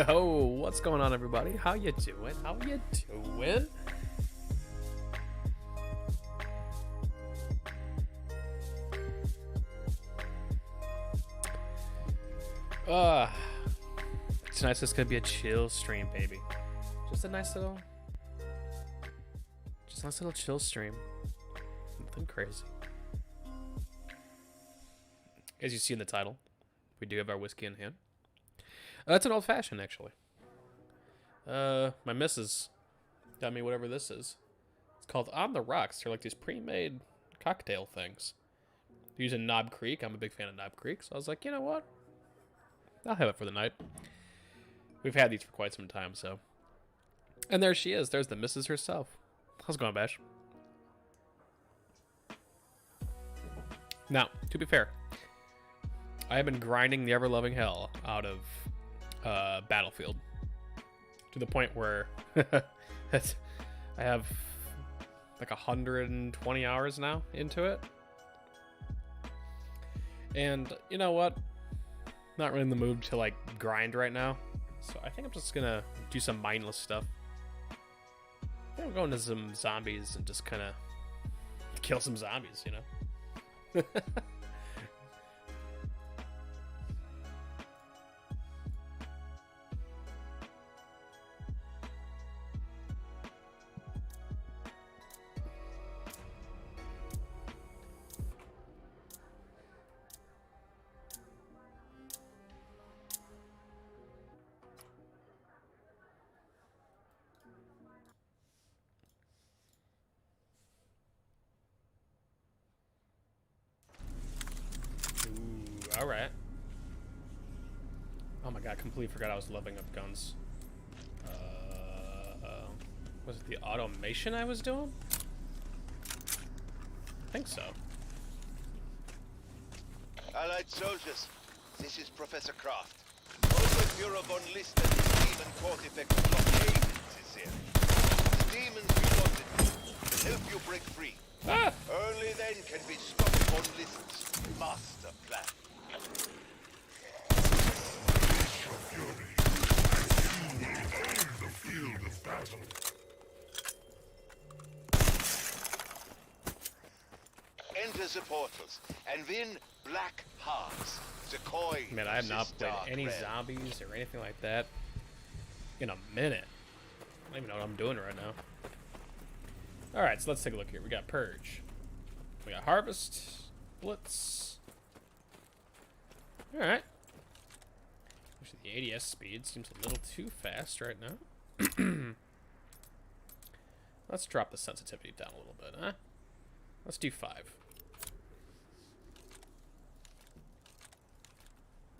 Oh, what's going on, everybody? How you doing? How you doing? It's nice. It's gonna be a chill stream, baby. Just a nice little chill stream. Nothing crazy. As you see in the title, we do have our whiskey in hand. That's an old fashioned, actually. My missus got me whatever this is. It's called On the Rocks. They're like these pre-made cocktail things. They're using Knob Creek. I'm a big fan of Knob Creek, so I was like, you know what? I'll have it for the night. We've had these for quite some time, so. And there she is. There's the missus herself. How's it going, Bash? Now, to be fair, I have been grinding the ever-loving hell out of Battlefield to the point where I have like 120 hours now into it. And you know what? Not really in the mood to like grind right now. So I think I'm just gonna do some mindless stuff. I think I'm going to some zombies and just kind of kill some zombies, you know? All right. Oh my god, I completely forgot I was leveling up guns. Was it the automation I was doing? I think so. Allied soldiers, this is Professor Kraft. Oberfuhrer von List and his demon Cortifex blockade is here. The demons we wanted to help you break free. Ah! Only then can we stop von List's master plan. Your fury, and you will end the field of battle. Enter the portals and win Black Hearts, the coin. Man, I have not of this played dark any realm. zombies or anything like that in a minute. I don't even know what I'm doing right now. Alright, so let's take a look here. We got Purge. We got Harvest. Blitz. Alright. Actually, the ADS speed seems a little too fast right now. Let's drop the sensitivity down a little bit, huh? Let's do 5.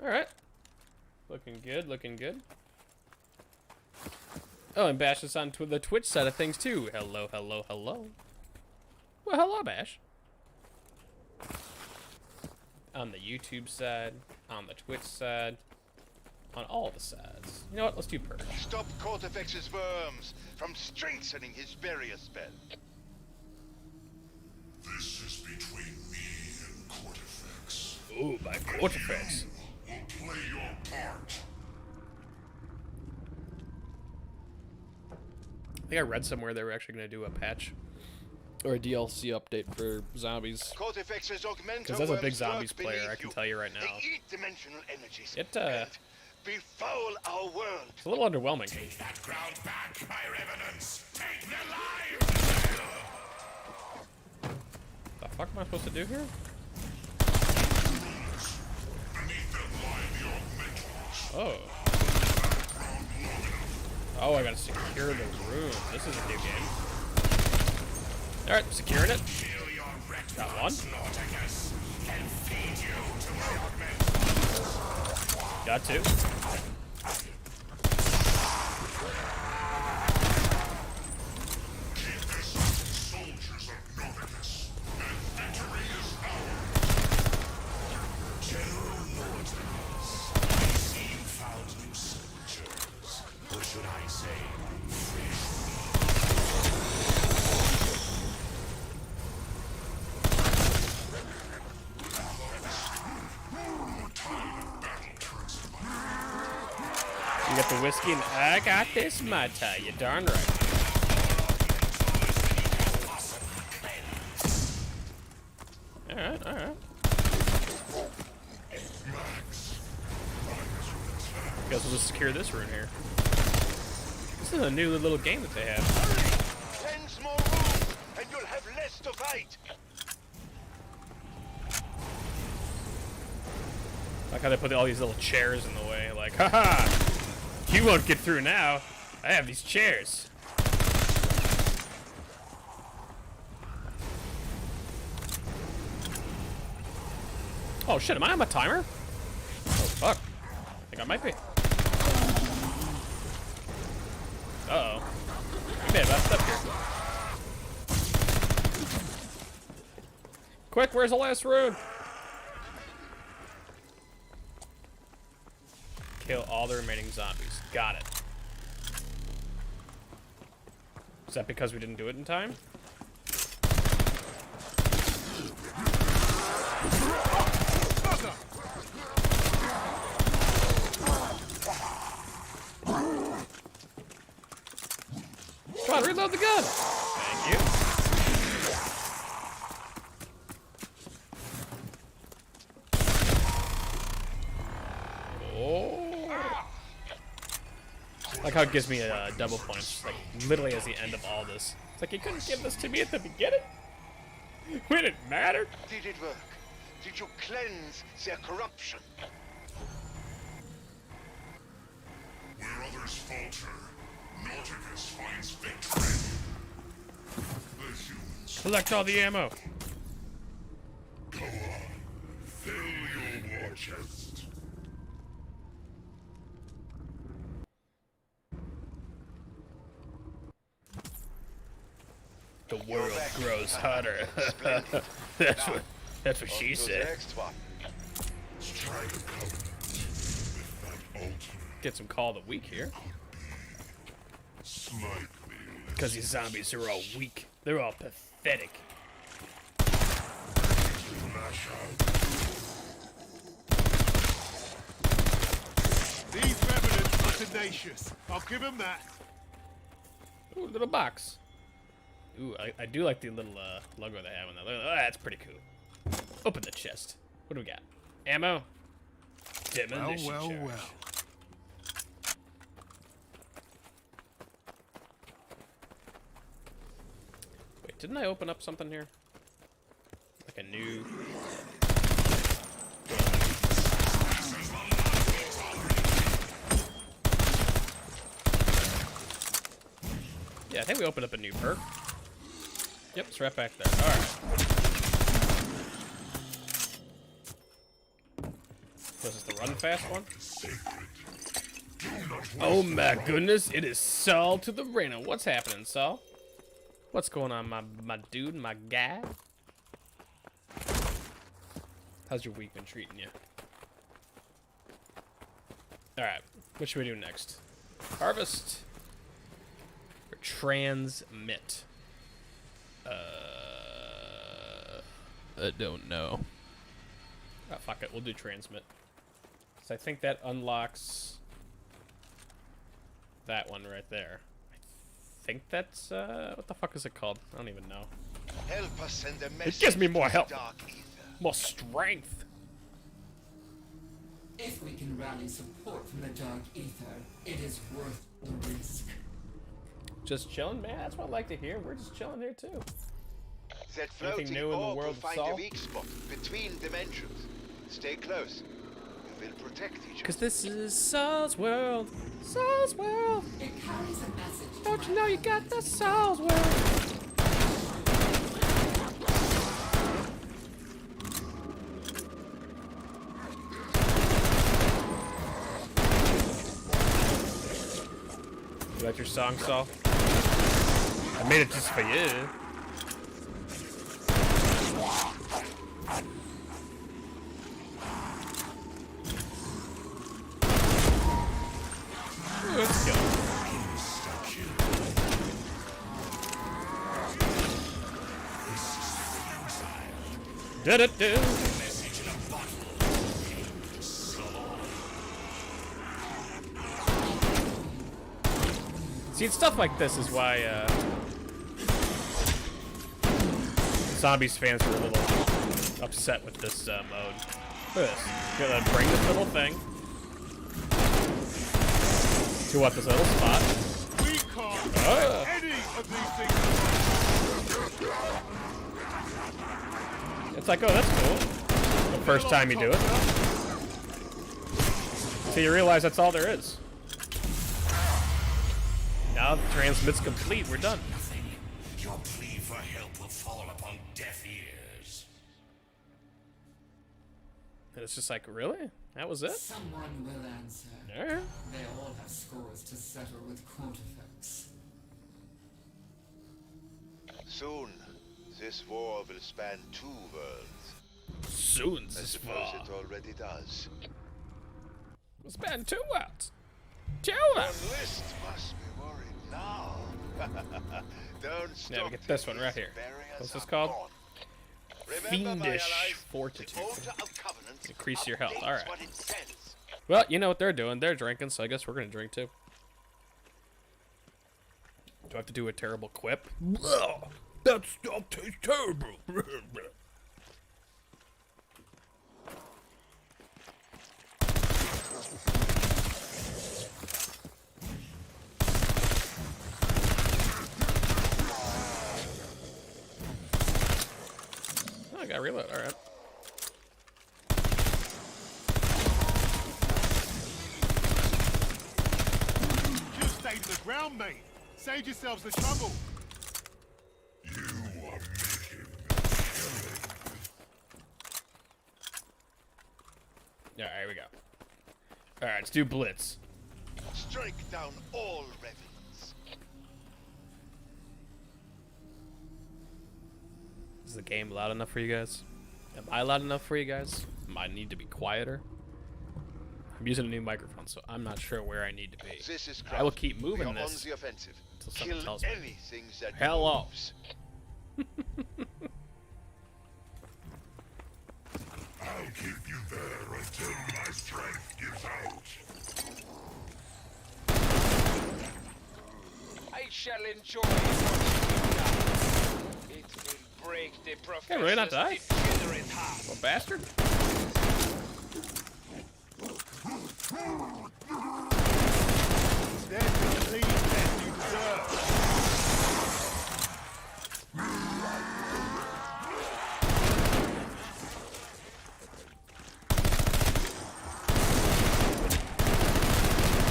Alright. Looking good, looking good. Oh, and Bash is on the Twitch side of things, too. Hello, hello, hello. Well, hello, Bash. On the YouTube side, on the Twitch side, on all the sides. You know what? Let's do perk. Stop Cortifex's worms from strengthening his barrier spell. This is between me and Cortifex. Ooh, by Cortifex. Will play your part. I think I read somewhere they were actually going to do a patch or a DLC update for zombies. Cortifex's augmenter Because as a big worms zombies lurk player, beneath I can you. tell you right now, They eat dimensional energies It, and befoul our world. it's a little underwhelming. Take that ground back, my revenants. Take their lives. The fuck am I supposed to do here? Beneath them lie the augmentors. Oh. Oh, I gotta secure the room. This is a new game. Alright, securing it. Kill your wrecked Got one. Nauticus, and feed you to my augmentors. Got 2. Keep this soldiers of Nauticus. And victory is ours. General Nauticus, I see you found new soldiers. Or should I say, friends? You got the whiskey and I got this, my tie. You darn right. Alright, alright. Guess we'll just secure this room here. This is a new little game that they have. 10 more rooms, and you'll have less to fight. Like how they put all these little chairs in the way. Like, haha! You won't get through now. I have these chairs. Oh shit, am I on my timer? Oh fuck. I think I might be. Uh-oh. You may have messed up here. Quick, where's the last rune? Kill all the remaining zombies. Got it. Is that because we didn't do it in time? Come on, reload the gun! Thank you. Oh. Like how it gives me a double punch, like literally as the end of all this. It's like you couldn't give this to me at the beginning when it mattered. Did it work? Did you cleanse their corruption? Where others falter, Nauticus finds victory. The humans. Collect all the ammo. Go on. Fill your war chest. The world grows hotter. that's what she On to the said. next one. Strike a covenant with that altar. Get some call of the week here. Slightly Because these zombies are all weak. They're all pathetic. lash out. These revenants are tenacious. I'll give them that. Ooh, little box. Ooh, I do like the little logo they have on that. Oh, that's pretty cool. Open the chest. What do we got? Ammo? Demolition charge. Wait, didn't I open up something here? Like a new... Yeah, I think we opened up a new perk. Yep, it's right back there. Alright. Was this the run fast one? Oh my goodness, it is Saul to the Reno. What's happening, Saul? What's going on, my dude, my guy? How's your week been treating you? Alright, what should we do next? Harvest or transmit? I don't know. Oh, fuck it, we'll do transmit. So I think that unlocks that one right there. I think that's, what the fuck is it called? I don't even know. Help us send a message. It gives me more to the help. Dark Ether. More strength. If we can rally support from the Dark Ether, it is worth the risk. Just chilling, man. That's what I like to hear. We're just chilling here too. That floating new in the orb world will of find Saul? a weak spot between dimensions. Stay close. We will protect each other. Cause this is Saul's world. Saul's world. It carries a message. to Don't you my know you got the Saul's world? You like your song, Saul? I made it just for you. Let's go. Da-da-da. See, it's stuff like this is why Zombies fans were a little upset with this mode. Look at this. Gonna bring this little thing to what, this little spot. We can't Ah. any of these things. It's like, oh, that's cool. The first time you do it. So you realize that's all there is. Now the transmit's complete, we're done. Nothing. Your plea for help will fall upon deaf ears. And it's just like, really? That was it? Someone will answer. Alright. They all have scores to settle with Quantifex. Soon, this war will span 2 worlds. Soon I this suppose fall. it already does. We'll spend 2 hours. 2 hours. List must be worried now. Don't stop. Yeah, we get this one right here. What's this called? Fiendish Fortitude. Increase your health. Alright. Well, you know what they're doing. They're drinking, so I guess we're gonna drink too. Do I have to do a terrible quip? That stuff tastes terrible. Oh, I gotta reload. Alright. Just stay to the ground, mate. Save yourselves the trouble. You are making Alright, here we go. Alright, let's do Blitz. Strike down all rebels. Is the game loud enough for you guys? Am I loud enough for you guys? I need to be quieter. I'm using a new microphone, so I'm not sure where I need to be. This is I will Kraft. keep moving We are this on the offensive. until someone Kill tells me. anything that Hello. moves. I'll keep you there until my strength gives out. I shall enjoy what you do. It will break the Yeah, really not die? professor's degenerate heart. Little bastard. There's the clean death you deserve.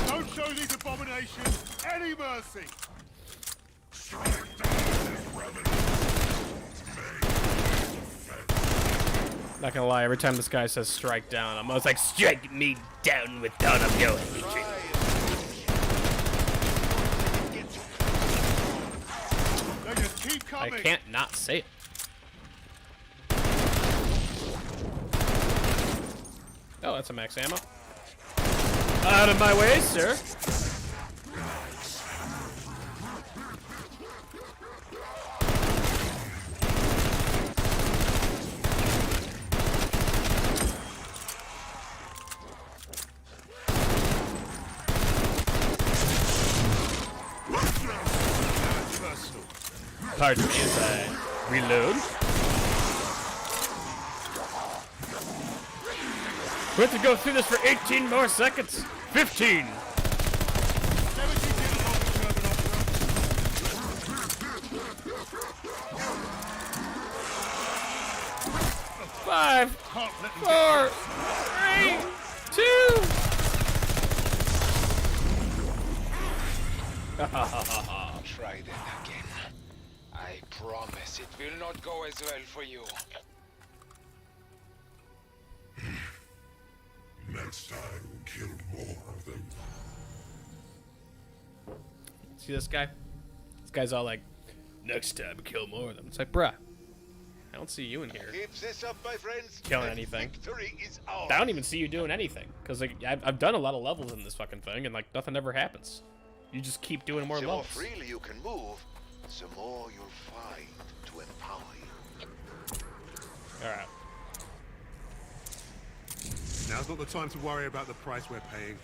Don't show these abominations any mercy. Strike down this revenue. Not gonna lie, every time this guy says strike down, I'm always like, strike me down with all of your hatred. They just keep I coming. can't not say it. Oh, that's a max ammo. Out of my way, sir. Pardon me as I reload. We have to go through this for 18 more seconds. 15. 5, 4, 3, 2. Try that again. I promise it will not go as well for you. Next time, kill more of them. See this guy? This guy's all like, next time, kill more of them. It's like, bruh, I don't see you in here Keep this up, my friends. killing and anything. Victory is ours. I don't even see you doing anything. Because like, I've done a lot of levels in this fucking thing, and like, nothing ever happens. You just keep doing more The more levels. freely you can move, the more you'll find to empower you. Alright. Now's not the time to worry about the price we're paying.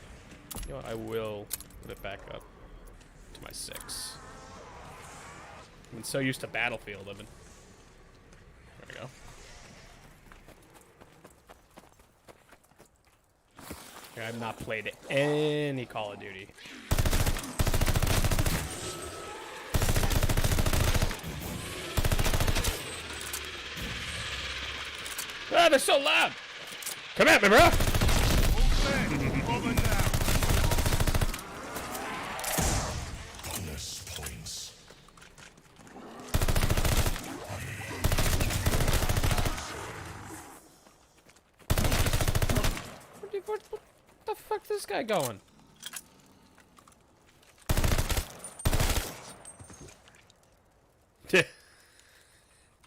You know what? I will put it back up to my 6. I've been so used to Battlefield. There we go. I've not played any Call of Duty. Ah, they're so loud! Come at me, bro! All set. Bomber down. Bonus points. What the fuck's this guy going?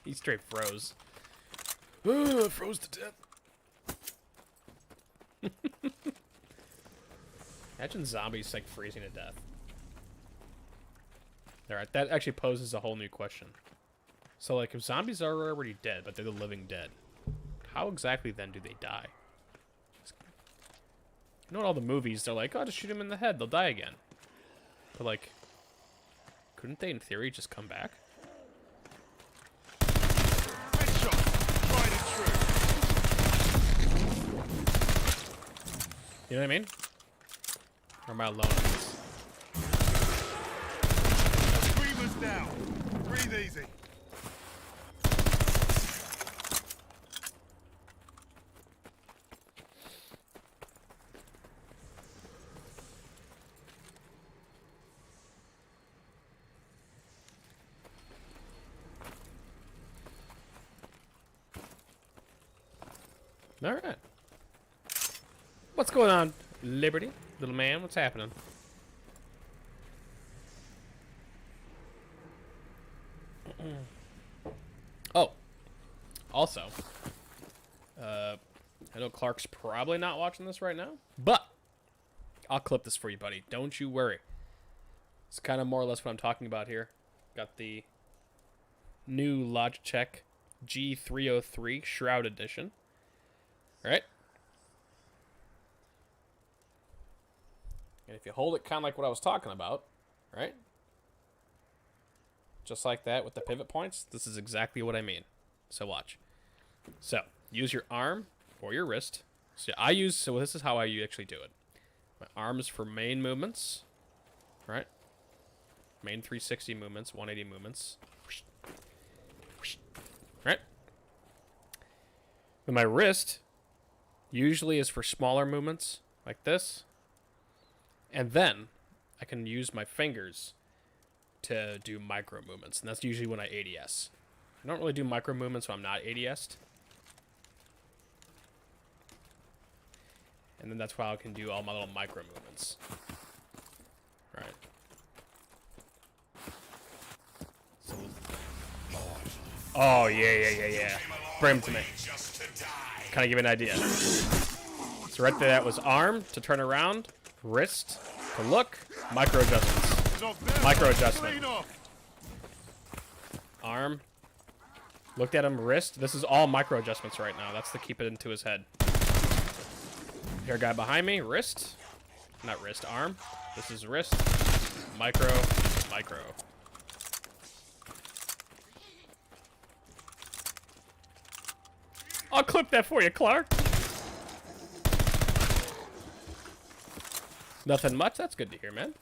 He straight froze. Froze to death. Imagine zombies like freezing to death. Alright, that actually poses a whole new question. So like if zombies are already dead, but they're the living dead, how exactly then do they die? You know, in all the movies, they're like, oh, just shoot them in the head, they'll die again. But like, couldn't they in theory just come back? Headshot. Tried and true. You know what I mean? Or am I alone on this? Screamer's down. Breathe easy. All right. What's going on, Liberty? Little man, what's happening? Oh. Also. I know Clark's probably not watching this right now, but I'll clip this for you, buddy. Don't you worry. It's kind of more or less what I'm talking about here. Got the new Logitech G303 Shroud Edition. Right? And if you hold it kind of like what I was talking about, right? Just like that with the pivot points, this is exactly what I mean. So watch. So, use your arm or your wrist. So this is how I actually do it. My arm is for main movements, right? Main 360 movements, 180 movements. Right? Then my wrist usually is for smaller movements, like this. And then I can use my fingers to do micro movements, and that's usually when I ADS. I don't really do micro movements when I'm not ADS'd. And then that's why I can do all my little micro movements. Alright. So, oh, yeah. Bring him to me. Kind of give you an idea. So right there, that was arm to turn around, wrist to look, micro adjustments. Micro adjustment. Arm. Looked at him, wrist. This is all micro adjustments right now. That's to keep it into his head. Here, guy behind me, wrist. Not wrist, arm. This is wrist. Micro. I'll clip that for you, Clark. Nothing much. That's good to hear, man.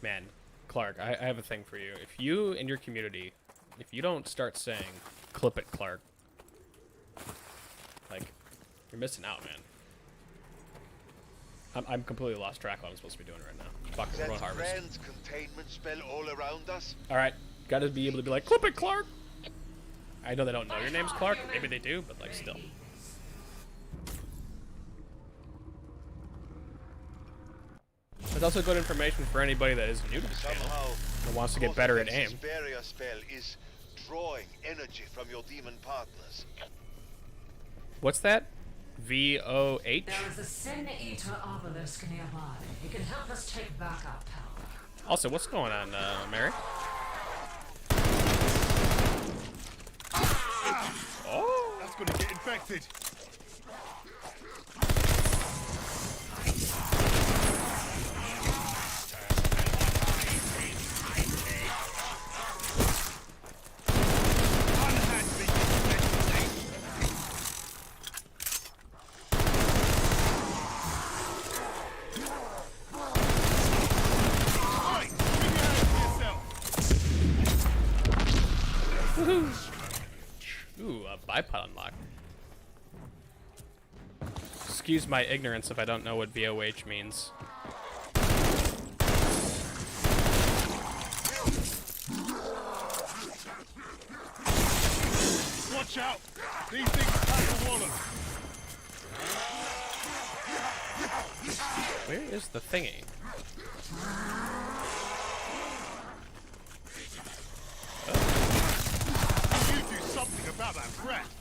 Man, Clark, I have a thing for you. If you and your community, if you don't start saying, clip it, Clark, like, you're missing out, man. I'm completely lost track of what I'm supposed to be doing right now. Fuck, we're going That harvest. grand containment spell all around us. Alright, gotta be able to be like, clip it, Clark! I know they don't know your name's Clark, maybe they do, but like, still. That's also good information for anybody that is new to the channel Somehow, and wants to get better at Cortifex's aim. barrier spell is drawing energy from your demon partners. What's that? VOH? There is a Sin Eater obelisk nearby. It can help us take back our power. Also, what's going on, Mary? Oh! That's gonna get infected. Ooh, a bipod unlock. Excuse my ignorance if I don't know what VOH means. Watch out! These things pack the water. Where is the thingy? You do something about that breath.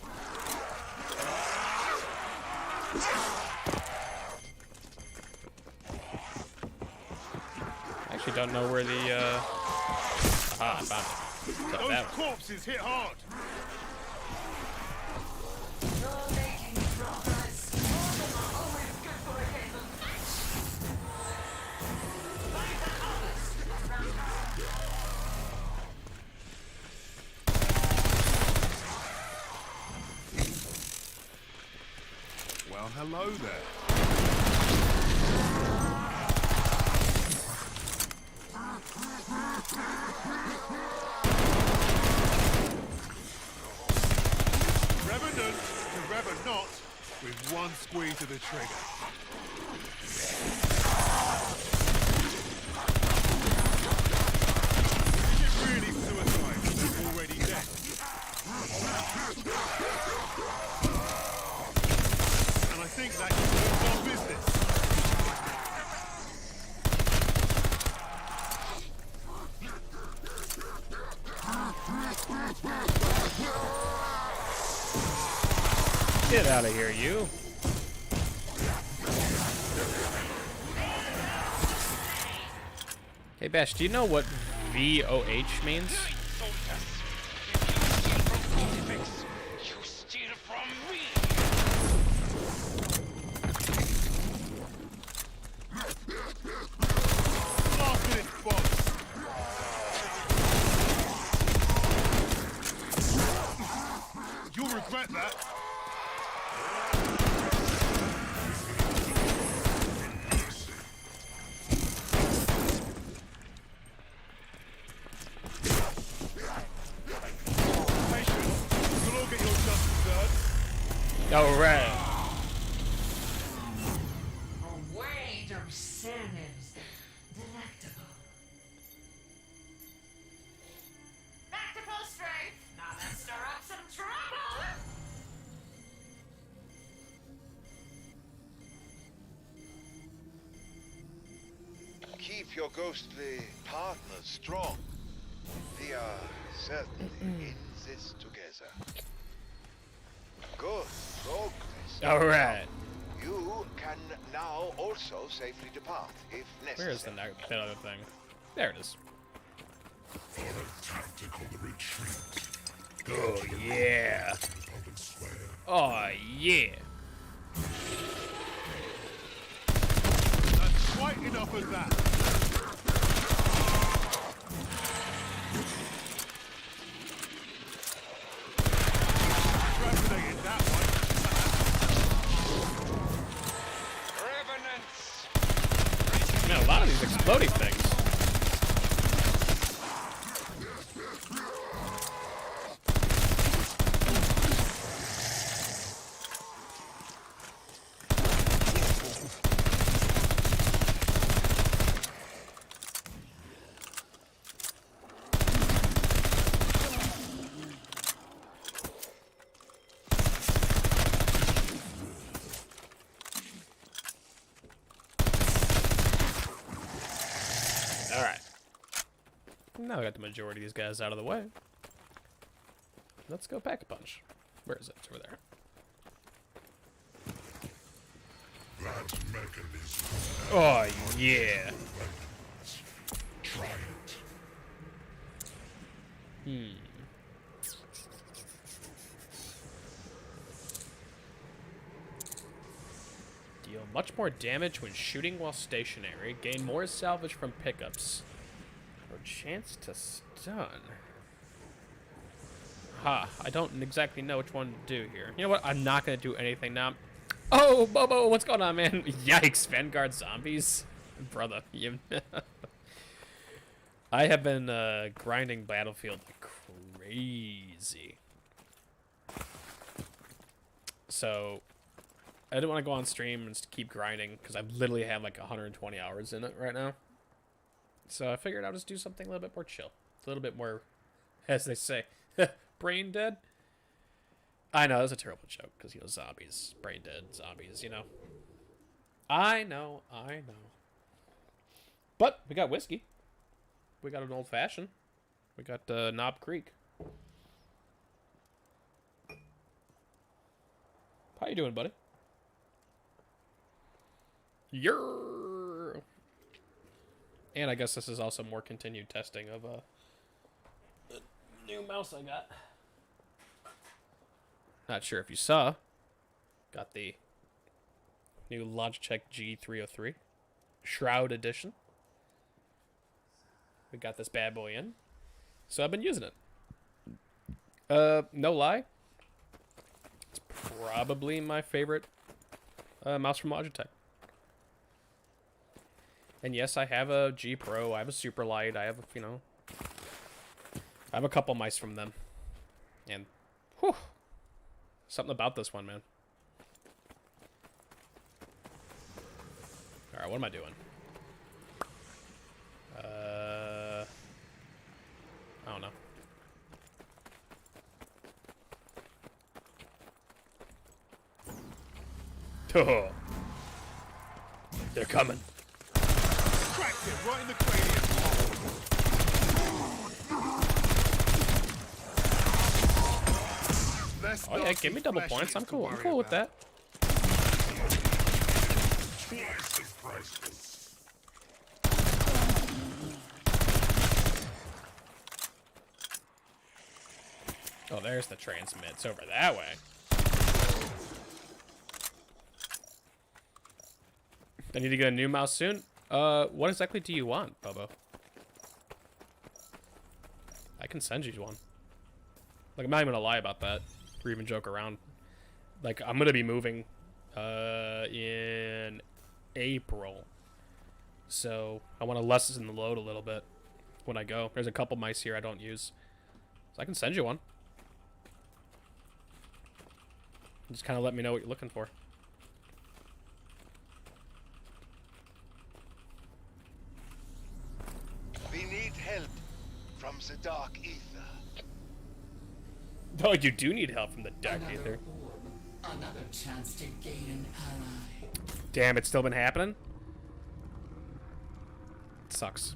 I actually don't know where the, aha, I found it. It's up Those that one. corpses hit hard. You're making progress. More than are always good for a game of match. Find the obelisk around Well, hello there. Revenant to Revenant with one squeeze of the trigger. Is it really suicide if they're already dead? And I think that concludes our business. Get out of here, you. Hey, Bash, do you know what VOH means? You steal from me! After this, boss. You'll regret that. Patience. You'll all get your just desserts. Alright. A weight of sin is delectable. keep your ghostly partners strong. We are certainly in this together. Good progress. All right. You can now also safely depart if necessary. Where is that other thing? There it is. For a tactical retreat. Oh yeah. Public square. Oh yeah. That's quite enough of that. Resonated that one. Revenants! Man, a lot of these exploding things. Alright. Now we got the majority of these guys out of the way. Let's go pack a punch. Where is it? It's over there. That mechanism. Oh, yeah. Try it. Deal much more damage when shooting while stationary. Gain more salvage from pickups. Or chance to stun. Ha, I don't exactly know which one to do here. You know what? I'm not going to do anything now. Oh, Bobo, what's going on, man? Yikes, Vanguard zombies. Brother, you... I have been grinding Battlefield like crazy. So, I didn't want to go on stream and just keep grinding because I literally have like 120 hours in it right now. So I figured I'll just do something a little bit more chill. A little bit more, as they say, brain dead. I know, that's a terrible joke because, you know, zombies, brain dead, zombies, you know. I know. But we got whiskey. We got an old fashioned. We got Knob Creek. How you doing, buddy? Yer. And I guess this is also more continued testing of the new mouse I got. Not sure if you saw. Got the new Logitech G303 Shroud Edition. We got this bad boy in. So I've been using it. No lie. It's probably my favorite mouse from Logitech. And yes, I have a G Pro, I have a Superlight, I have, you know, I have a couple mice from them. And, whew, something about this one, man. Alright, what am I doing? I don't know. Oh, they're coming. Cracked it right in the cranium. Less Oh yeah, nasty give me double flesh points. eats I'm to cool. I'm worry cool with about. that. Twice as priceless. Oh, there's the transmit. It's over that way. I need to get a new mouse soon. What exactly do you want, Bobo? I can send you one. Like, I'm not even gonna lie about that, or even joke around. Like, I'm gonna be moving, in April. So, I want to lessen the load a little bit when I go. There's a couple mice here I don't use. So I can send you one. Just kind of let me know what you're looking for. We need help from the Dark Ether. Oh, you do need help from the Dark Another Ether. orb, another chance to gain an ally. Damn, it's still been happening? sucks.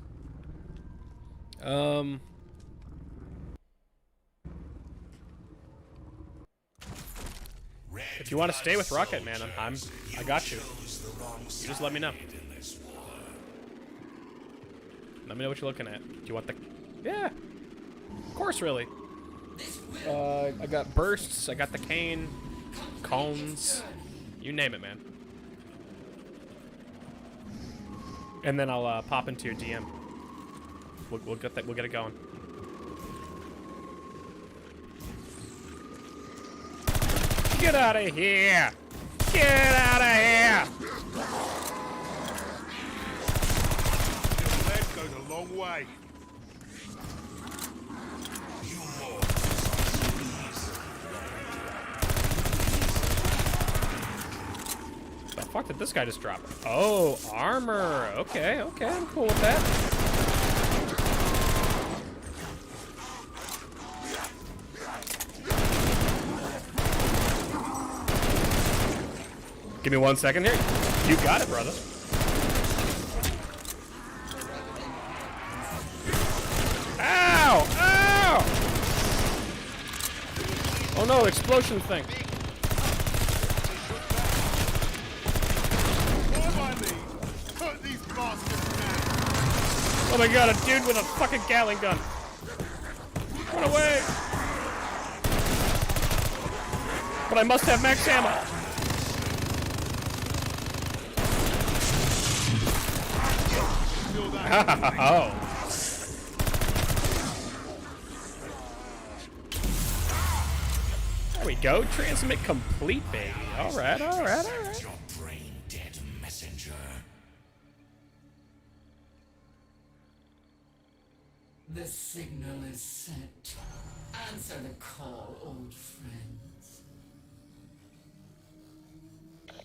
If you want to stay with Rocket, man, I got you. You just let me know. Let me know what you're looking at. Do you want the... Yeah. Of course, really. I got bursts. I got the cane. Cones. You name it, man. And then I'll pop into your DM. We'll get that. We'll get it going. Get out of here! Get out of here! Your leg goes a long way. The fuck did this guy just drop? Oh, armor. Okay, okay, I'm cool with that. Give me 1 second here. You got it, brother. Ow! Ow! Oh no, explosion thing. All I need, put these bastards down. Oh my god, a dude with a fucking Gatling gun. Run away! But I must have max ammo. Oh. There we go. Transmit complete, baby. Alright, alright, alright. Your brain dead messenger. The signal is sent. Answer the call, old friends.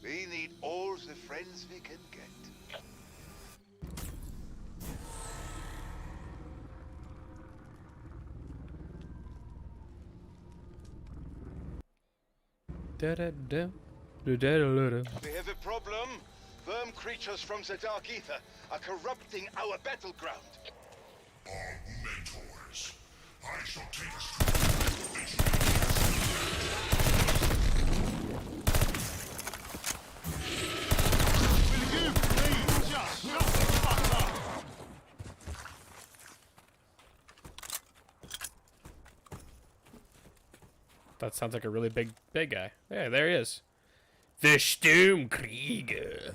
We need all the friends we can get. Da-da-da. Da-da-da-da. We have a problem. Worm creatures from the Dark Ether are corrupting our battleground. Our mentors. I shall take us to Will you please just shut the fuck up? That sounds like a really big guy. Yeah, there he is. The Sturmkrieger.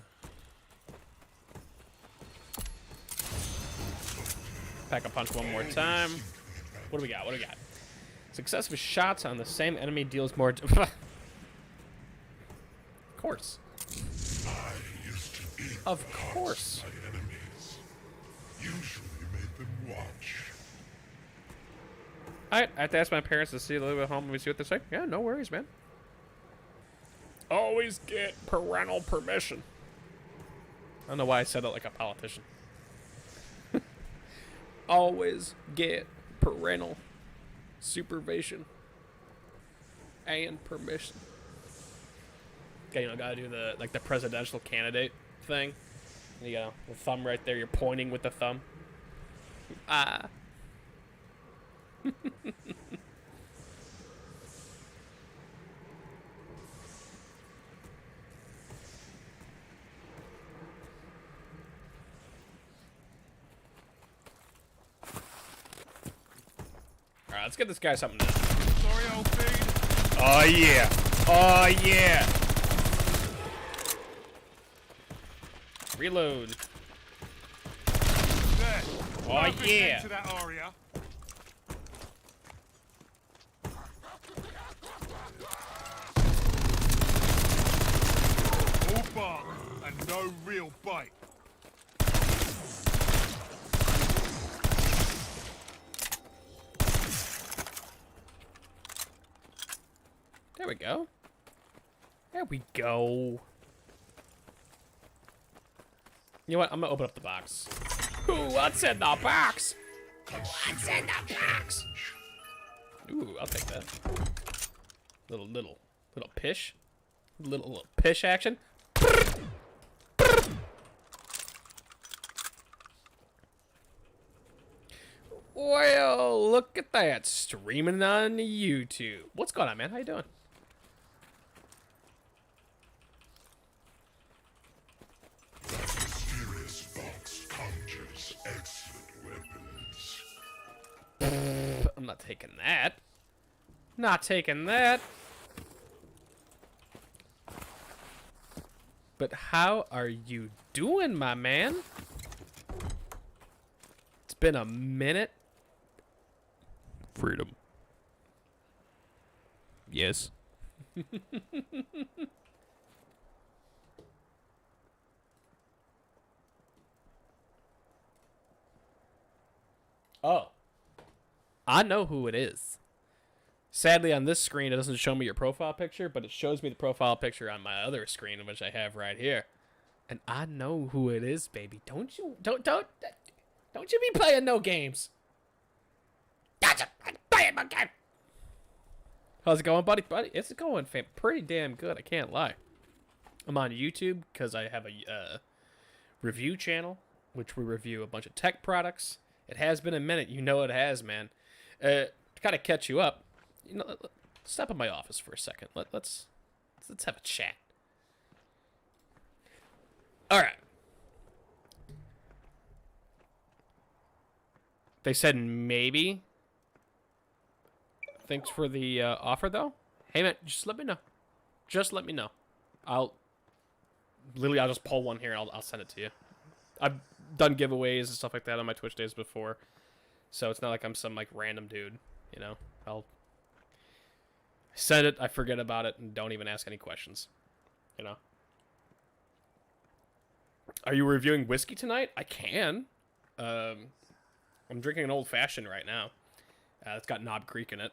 Pack a punch one more time. What do we got? What do we got? Successive shots on the same enemy deals more. Of course. I used to eat Of course. my enemies. Usually made them watch. I have to ask my parents to see a little bit at home and we see what they say. Yeah, no worries, man. Always get parental permission. I don't know why I said it like a politician. Always get parental supervision and permission. Okay, you know, gotta do the the presidential candidate thing. You got the thumb right there. You're pointing with the thumb. Ah. Alright, let's get this guy something to do. Sorry, old feed. Oh yeah. Oh yeah. Reload. There. Oh, Perfect yeah. end to that aria. All bark and no real bite. There we go. There we go. You know what? I'm gonna open up the box. Ooh, what's in the box? What's in the box? Ooh, I'll take that. Little pish. Little pish action. look at that. Streaming on YouTube. What's going on, man? How you doing? Mysterious fox conjures excellent weapons. I'm not taking that. Not taking that. But how are you doing, my man? It's been a minute. Freedom. Yes. Oh. I know who it is. Sadly, on this screen, it doesn't show me your profile picture, but it shows me the profile picture on my other screen, which I have right here. And I know who it is, baby. Don't you be playing no games. Don't you play no game. How's it going, buddy? It's going pretty damn good. I can't lie. I'm on YouTube because I have a review channel, which we review a bunch of tech products. It has been a minute. You know it has, man. To kind of catch you up, you know, step in my office for a second. Let's have a chat. All right. They said maybe. Thanks for the offer, though. Hey, man, just let me know. Just let me know. I'll just pull one here and I'll send it to you. I've done giveaways and stuff like that on my Twitch days before, so it's not like I'm some like random dude. You know, I'll send it, I forget about it, and don't even ask any questions. You know. Are you reviewing whiskey tonight? I can. I'm drinking an old fashioned right now. It's got Knob Creek in it.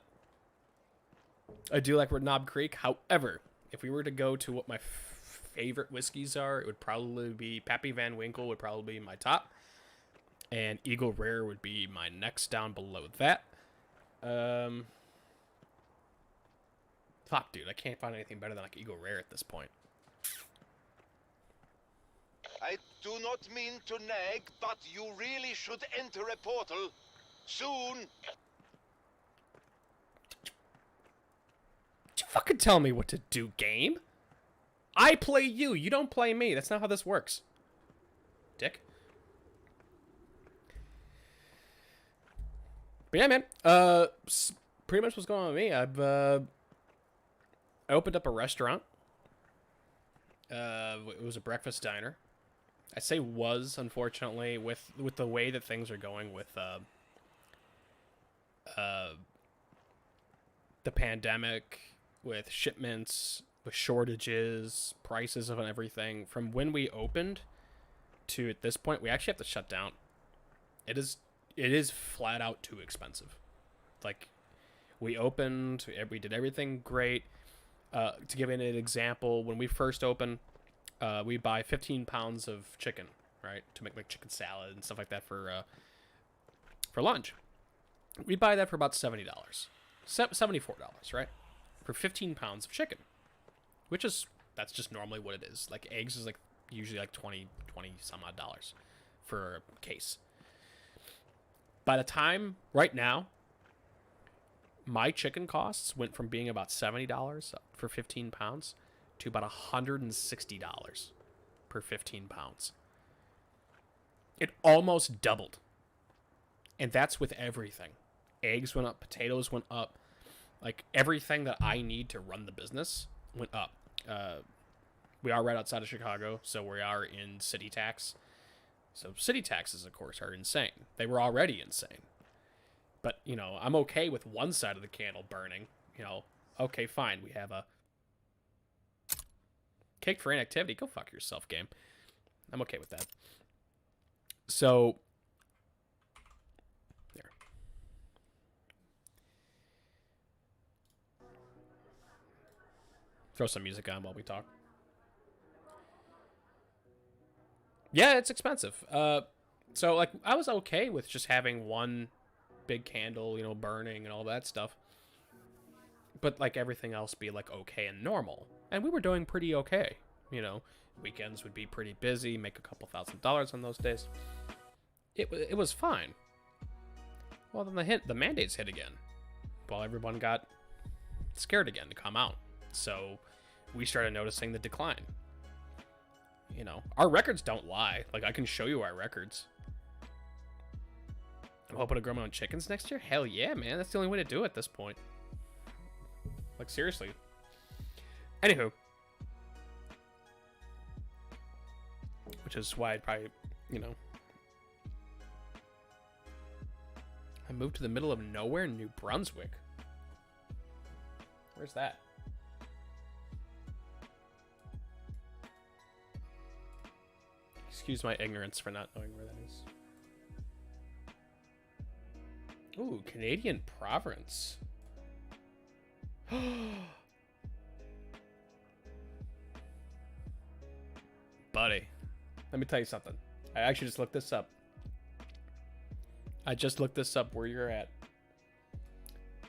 I do like Knob Creek. However, if we were to go to what my favorite whiskeys are, it would probably be Pappy Van Winkle would probably be my top, and Eagle Rare would be my next down below that. Fuck, dude, I can't find anything better than like Eagle Rare at this point. I do not mean to nag, but you really should enter a portal soon. Don't you fucking tell me what to do, game. I play you. You don't play me. That's not how this works. Dick. But yeah, man. Pretty much what's going on with me. I opened up a restaurant. It was a breakfast diner. I say was, unfortunately, with the way that things are going with the pandemic, with shipments, with shortages, prices of everything. From when we opened to at this point, we actually have to shut down. It is flat out too expensive. Like, we opened, we did everything great. To give you an example, when we first opened, we buy 15 pounds of chicken, right, to make like chicken salad and stuff like that for lunch. We buy that for about $70, $74, right, for 15 pounds of chicken, that's just normally what it is. Like eggs is like usually like 20 some odd dollars for a case. By the time right now, my chicken costs went from being about $70 for 15 pounds to about $160 per 15 pounds. It almost doubled. And that's with everything. Eggs went up, potatoes went up. Like, everything that I need to run the business went up. We are right outside of Chicago, so we are in city tax. So city taxes, of course, are insane. They were already insane. But, you know, I'm okay with one side of the candle burning. You know, okay, fine. We have a cake for inactivity. Go fuck yourself, game. I'm okay with that. So, there. Throw some music on while we talk. Yeah, it's expensive. So, like, I was okay with just having one big candle, you know, burning and all that stuff. But, like, everything else be, like, okay and normal. And we were doing pretty okay. You know, weekends would be pretty busy, make a couple $1,000s on those days. It was fine. Well, then the mandates hit again. Well, everyone got scared again to come out. So we started noticing the decline. You know, our records don't lie. Like, I can show you our records. I'm hoping to grow my own chickens next year. Hell yeah, man. That's the only way to do it at this point. Like, seriously. Anywho. Which is why I'd probably, you know. I moved to the middle of nowhere, New Brunswick. Where's that? Excuse my ignorance for not knowing where that is. Ooh, Canadian province. Buddy, let me tell you something. I actually just looked this up. I just looked this up where you're at.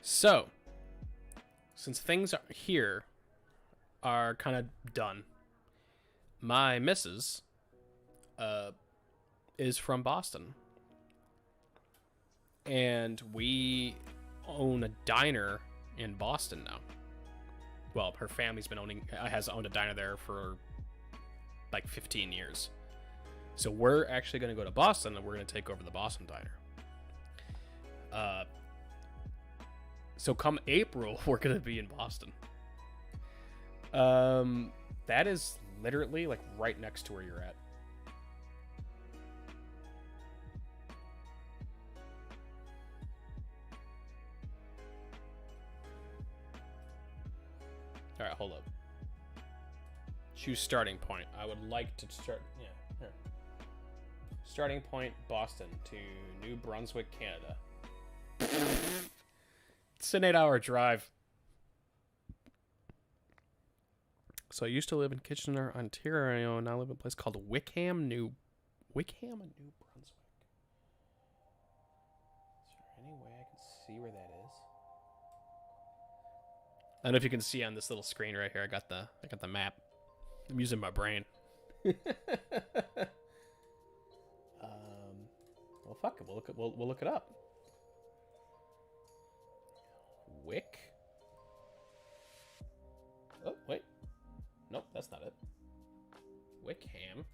So, since things are here are kind of done, my missus is from Boston. And we own a diner in Boston now. Well, her family's has owned a diner there for like 15 years. So we're actually going to go to Boston and we're going to take over the Boston diner. So come April, we're going to be in Boston. That is literally like right next to where you're at. All right, hold up. Choose starting point. I would like to start. Yeah, here. Starting point, Boston to New Brunswick, Canada. It's an 8-hour drive. So I used to live in Kitchener, Ontario, and now I live in a place called Wickham, New Brunswick. Is there any way I can see where that is? I don't know if you can see on this little screen right here. I got the map. I'm using my brain. Well, fuck it. We'll look it up. Wick. Oh wait. Nope, that's not it. Wickham.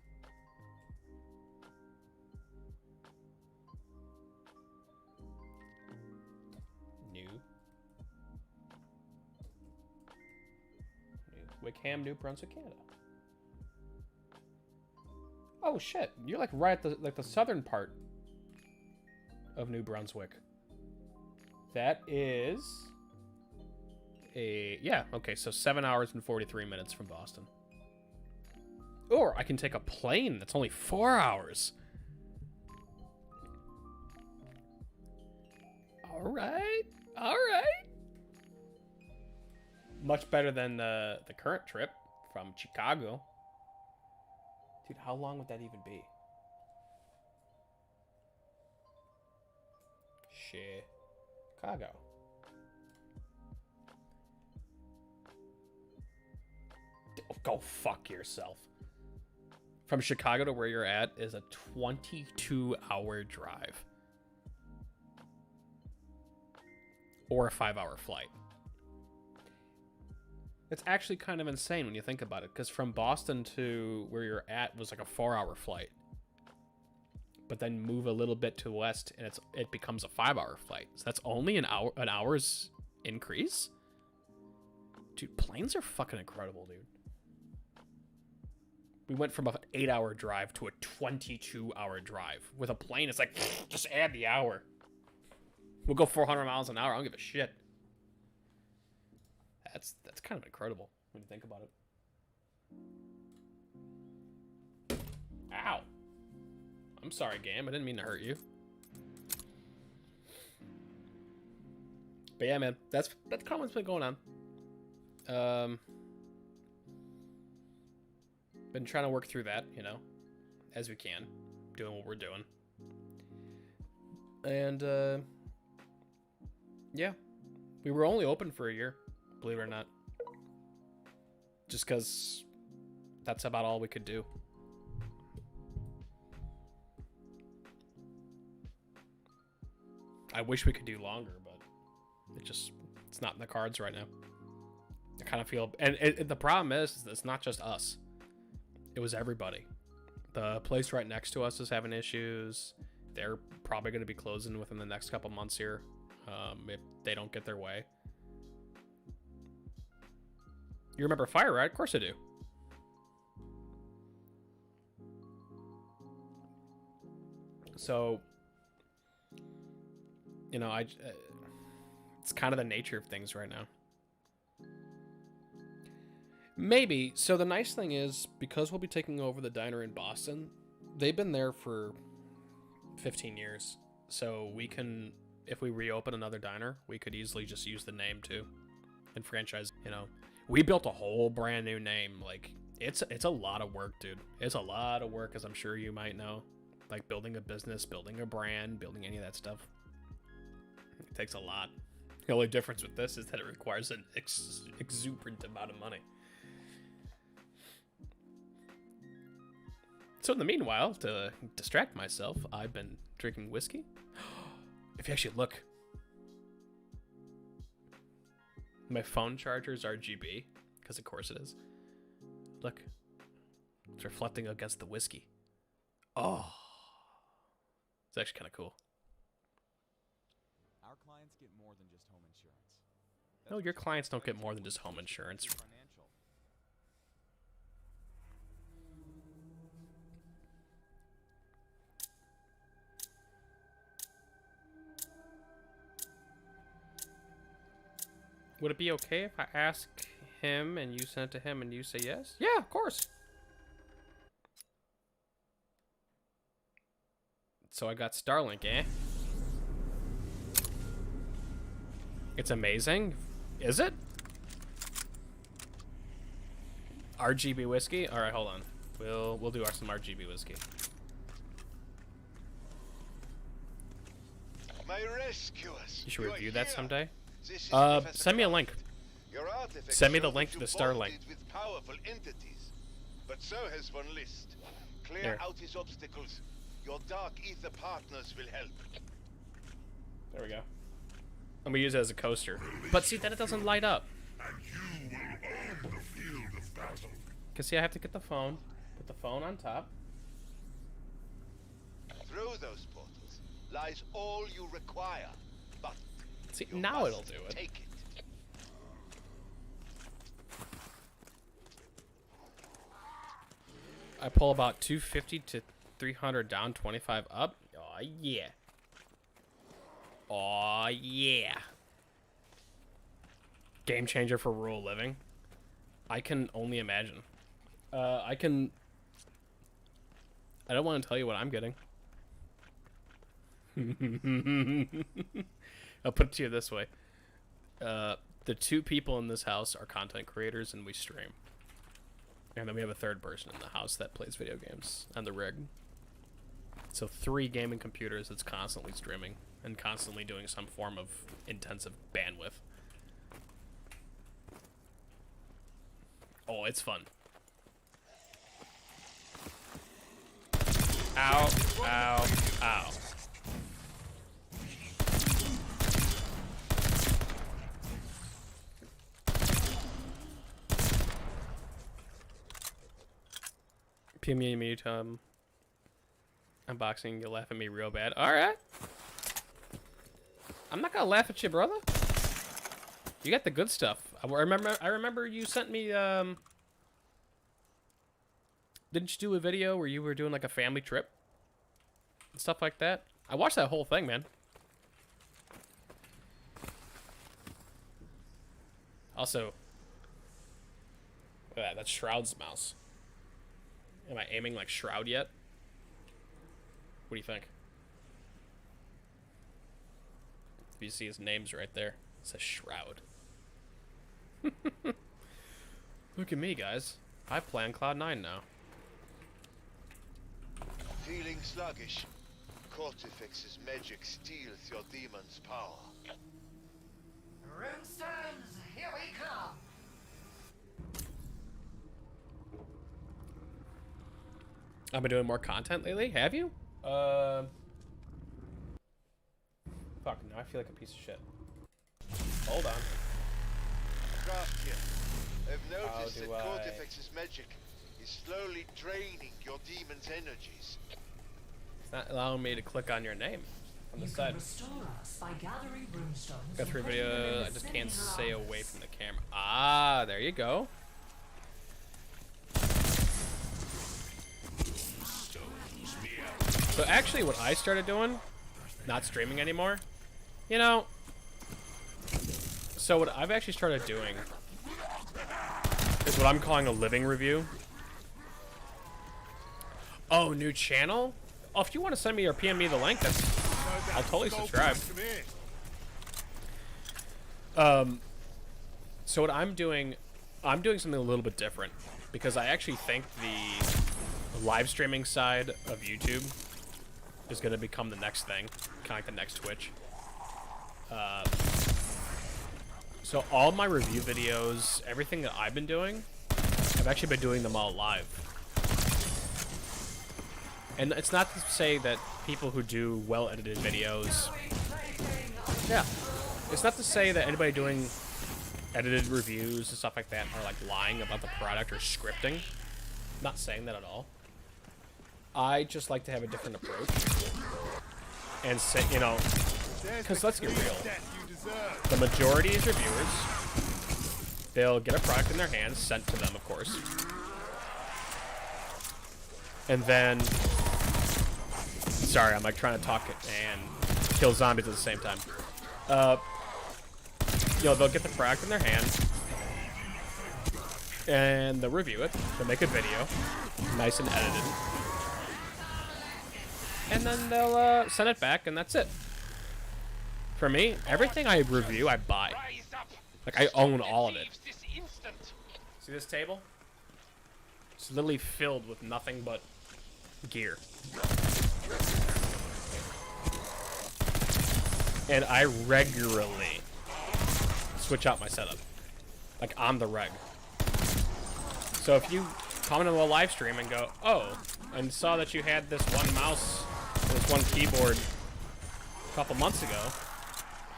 Wickham, New Brunswick, Canada. Oh shit, you're like right at the southern part of New Brunswick. That is okay, so 7 hours and 43 minutes from Boston. Or I can take a plane that's only 4 hours. All right. Much better than the current trip from Chicago. Dude, how long would that even be? Chicago. Go fuck yourself. From Chicago to where you're at is a 22-hour drive. Or a 5-hour flight. It's actually kind of insane when you think about it, because from Boston to where you're at was like a 4-hour flight. But then move a little bit to the west and it becomes a 5-hour flight. So that's only an hour's increase? Dude, planes are fucking incredible, dude. We went from an 8-hour drive to a 22-hour drive. With a plane, it's like, just add the hour. We'll go 400 miles an hour. I don't give a shit. That's kind of incredible when you think about it. Ow. I'm sorry, game. I didn't mean to hurt you. But yeah, man, that's kind of what's been going on. Been trying to work through that, you know, as we can, doing what we're doing. And yeah, we were only open for a year, believe it or not, just because that's about all we could do. I wish we could do longer, but it's not in the cards right now. I kind of feel, and the problem is it's not just us. It was everybody. The place right next to us is having issues. They're probably going to be closing within the next couple months here, if they don't get their way. You remember Fire, right? Of course I do. So, you know, it's kind of the nature of things right now. Maybe. So the nice thing is, because we'll be taking over the diner in Boston, they've been there for 15 years. So we can, if we reopen another diner, we could easily just use the name too and franchise. You know, we built a whole brand new name. Like, it's a lot of work, dude. It's a lot of work, as I'm sure you might know. Like building a business, building a brand, building any of that stuff. It takes a lot. The only difference with this is that it requires an exuberant amount of money. So in the meanwhile, to distract myself, I've been drinking whiskey. If you actually look, my phone charger's RGB, because of course it is. Look, it's reflecting against the whiskey. Oh, it's actually kind of cool. Our clients get more than just home insurance. No, your clients don't get more than just home insurance. Financial. Would it be okay if I ask him and you send it to him and you say yes? Yeah, of course. So I got Starlink, eh? It's amazing. Is it? RGB whiskey? Alright, hold on. We'll do some RGB whiskey. My rescuers. You should you're review that here. someday. This is Send Professor me a Croft. link. Your artifacts Send me the show link that to the you Starlink. bonded with powerful entities. But so has Von List. Clear There. out his obstacles. Your Dark Ether partners will help. There we go. I'm gonna use it as a coaster. But see, then it doesn't light up. And you will own the field of battle. Cause see, I have to get the phone. Put the phone on top. Through those portals lies all you require. But See, you now must it'll do it. Take it. I pull about 250 to 300 down, 25 up. Oh yeah. Oh yeah. Game changer for rural living. I can only imagine. I don't want to tell you what I'm getting. I'll put it to you this way. The two people in this house are content creators and we stream. And then we have a third person in the house that plays video games on the rig. So 3 gaming computers that's constantly streaming and constantly doing some form of intensive bandwidth. Oh, it's fun. Ow, ow, ow. PM me unboxing, you laugh at me real bad. Alright. I'm not gonna laugh at you, brother. You got the good stuff. I remember you sent me didn't you do a video where you were doing like a family trip? And stuff like that? I watched that whole thing, man. Also, look at that, that's Shroud's mouse. Am I aiming like Shroud yet? What do you think? You see his name's right there. It says Shroud. Look at me, guys. I play on Cloud9 now. Feeling sluggish? Cortifex's magic steals your demon's power. Runestones, here we come. I've been doing more content lately. Have you? Fuck, now I feel like a piece of shit. Hold on. Craft here. I've How noticed do that I- Cortifex's magic is slowly draining your demon's energies. It's not allowing me to click on your name on the You can side. restore us by gathering runestones. Got through and putting them in video. the I just center can't stay around away us. from the camera. Ah, there you go. So actually, what I started doing, not streaming anymore, you know. So what I've actually started doing is what I'm calling a living review. Oh, new channel? Oh, if you want to send me or PM me the link, that's I'll totally subscribe. So what I'm doing something a little bit different because I actually think the live streaming side of YouTube is going to become the next thing, kind of like the next Twitch. So all my review videos, everything that I've been doing, I've actually been doing them all live. And it's not to say that people who do well-edited videos... Yeah. It's not to say that anybody doing edited reviews and stuff like that are, like, lying about the product or scripting. I'm not saying that at all. I just like to have a different approach. And say, you know... Because let's get real. The majority is reviewers. They'll get a product in their hands, sent to them, of course. And then... Sorry, I'm like trying to talk and kill zombies at the same time. You know, they'll get the product in their hands. And they'll review it. They'll make a video. Nice and edited. And then they'll send it back, and that's it. For me, everything I review, I buy. Like, I own all of it. See this table? It's literally filled with nothing but gear. And I regularly switch out my setup. Like, on the reg. So if you come into a live stream and go, oh, and saw that you had this one mouse, this one keyboard a couple months ago,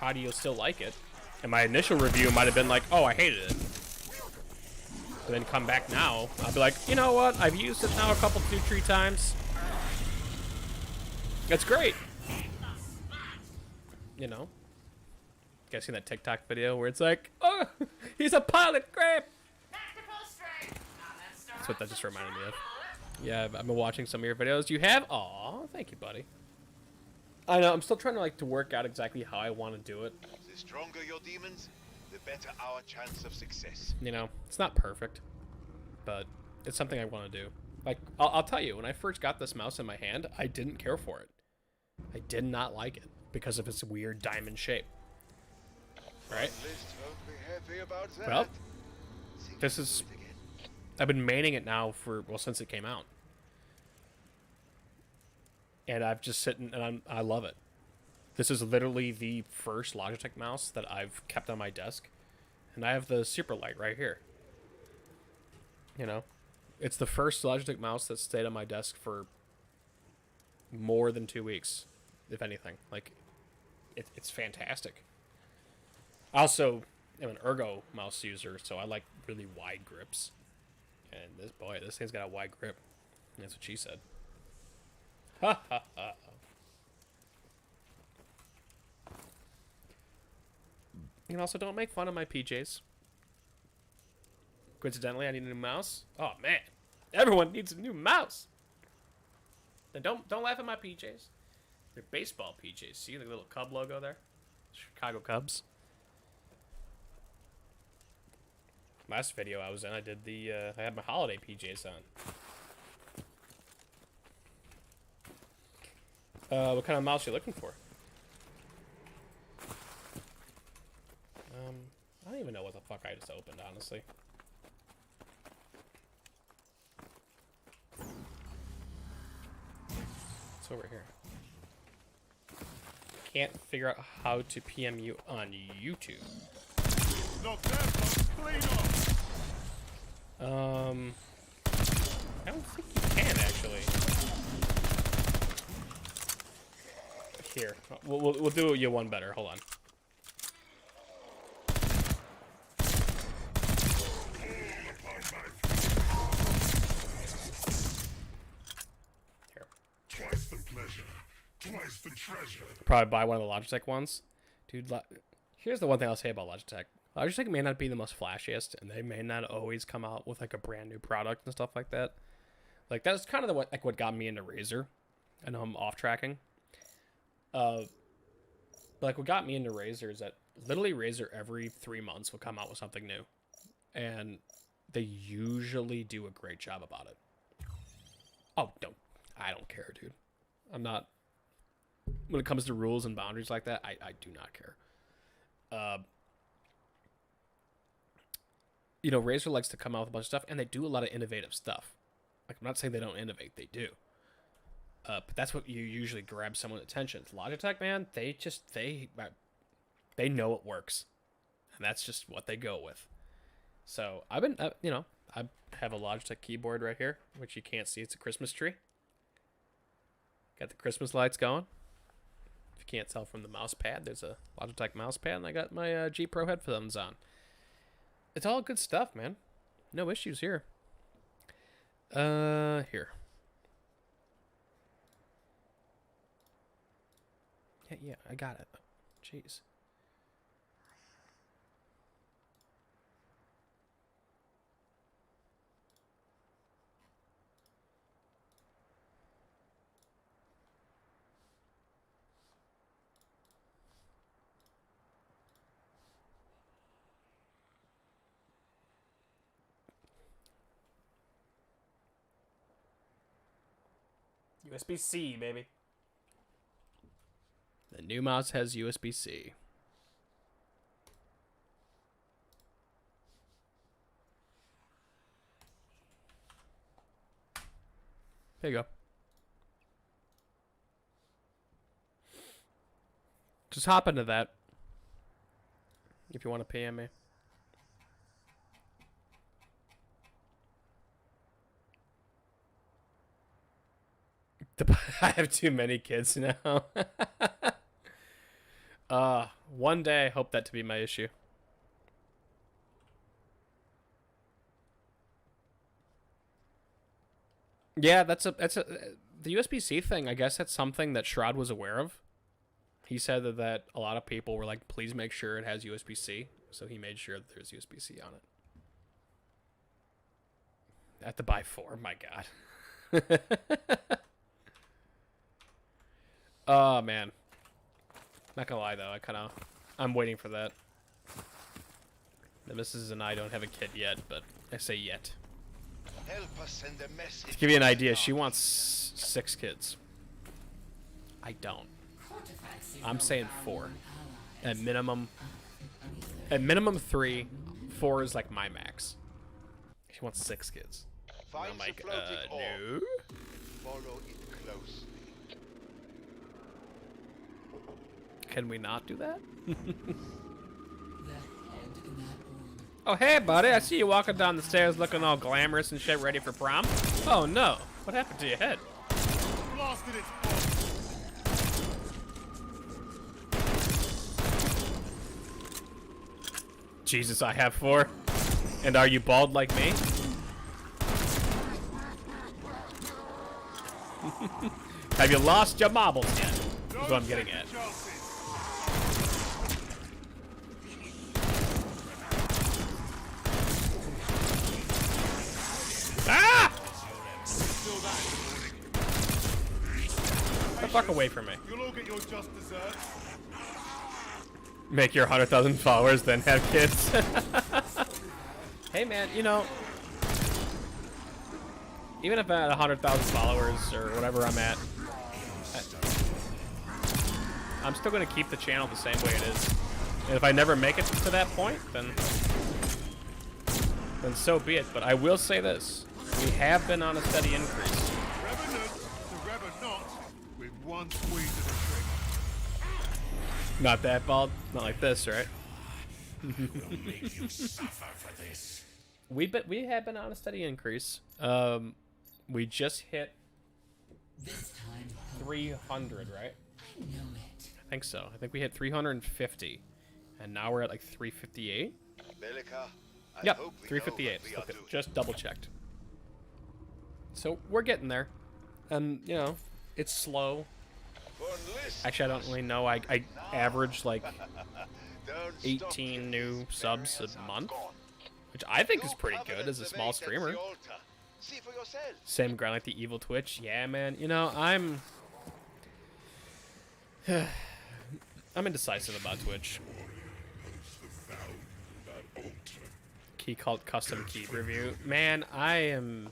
how do you still like it? And my initial review might have been like, oh, I hated it. But then come back now, I'll be like, you know what? I've used it now a couple, 2-3 times. It's great. You know? You guys seen that TikTok video where it's like, oh, he's a pilot, crap. That's what that just reminded me of. Yeah, I've been watching some of your videos. You have? Aw, thank you, buddy. I know, I'm still trying to like to work out exactly how I want to do it. The stronger your demons, the better our chance of success. You know, it's not perfect, but it's something I want to do. Like, I'll tell you, when I first got this mouse in my hand, I didn't care for it. I did not like it because of its weird diamond shape. Right? List won't be happy about that. Well, this is... I've been maining it now for, well, since it came out. And I've just sitting, and I love it. This is literally the first Logitech mouse that I've kept on my desk. And I have the Superlight right here. You know? It's the first Logitech mouse that stayed on my desk for more than 2 weeks, if anything. Like, it's fantastic. I also am an ergo mouse user, so I like really wide grips. And this thing's got a wide grip. That's what she said. Ha ha ha. And also, don't make fun of my PJs. Coincidentally, I need a new mouse. Oh man, everyone needs a new mouse. Then don't laugh at my PJs. They're baseball PJs. See the little Cub logo there? Chicago Cubs. Last video I was in, I did the I had my holiday PJs on. What kind of mouse are you looking for? I don't even know what the fuck I just opened, honestly. It's over here. Can't figure out how to PM you on YouTube. Knock that clean off. I don't think you can actually. Here, we'll do you one better. Hold on. Here. Twice the pleasure, twice the treasure. Probably buy one of the Logitech ones, dude. Here's the one thing I'll say about Logitech. Logitech may not be the most flashiest, and they may not always come out with like a brand new product and stuff like that. Like that's kind of what got me into Razer. I know I'm off tracking. Like what got me into Razer is that literally Razer every 3 months will come out with something new, and they usually do a great job about it. Oh, I don't care, dude. I'm not. When it comes to rules and boundaries like that, I do not care. You know, Razer likes to come out with a bunch of stuff, and they do a lot of innovative stuff. Like, I'm not saying they don't innovate, they do. But that's what you usually grab someone's attention. Logitech, man, they know it works, and that's just what they go with. So I've been, you know, I have a Logitech keyboard right here, which you can't see. It's a Christmas tree. Got the Christmas lights going. If you can't tell from the mouse pad, there's a Logitech mouse pad, and I got my G Pro headphones on. It's all good stuff, man. No issues here. Here. Yeah, I got it. Jeez. USB-C, baby. The new mouse has USB-C. There you go. Just hop into that if you want to PM me. I have too many kids now. One day I hope that to be my issue. Yeah, that's the USB-C thing. I guess that's something that Shroud was aware of. He said that a lot of people were like, please make sure it has USB-C. So he made sure that there's USB-C on it. I have to buy 4. My God. Oh, man. Not gonna lie, though. I'm waiting for that. The missus and I don't have a kid yet, but I say yet. Help us send a message. To give you an idea, she wants 6 kids. I don't. I'm saying 4. At minimum 3. 4 is like my max. She wants 6 kids. Find I'm like, the floating orb. no. Follow it closely. Can we not do that? The head in that orb. Oh, hey, buddy. I see you walking down the stairs looking all glamorous and shit, ready for prom. Oh, no. What happened to your head? Blasted its bomb. Jesus, I have 4. And are you bald like me? Have you lost your marbles yet? That's what I'm getting at. Ah! Get the fuck away from me. You'll all get your just desserts. Make your 100,000 followers, then have kids. Hey man, you know, even if I'm at 100,000 followers or whatever I'm at, I'm still gonna keep the channel the same way it is. And if I never make it to that point, then so be it. But I will say this: we have been on a steady increase. Revenant to Revenant with one squeeze of the trigger. Not that bald, not like this, right? Make you suffer for this. We have been on a steady increase. We just hit This time, 300, right? I know it. think so. I think we hit 350, and now we're at like 358. Bellica, I Yep, hope we 358. know what we are Look, doing. just double checked. So we're getting there, and you know, it's slow. Actually, I don't really know. I average like Don't stop 18 new till these subs barriers a are month, gone. which I think is No pretty good covenant as a small awaits at the streamer. altar. See for yourself. Same grind like the evil Twitch. Yeah, man. You know, I'm indecisive about Twitch. Key called custom key review. Man, I don't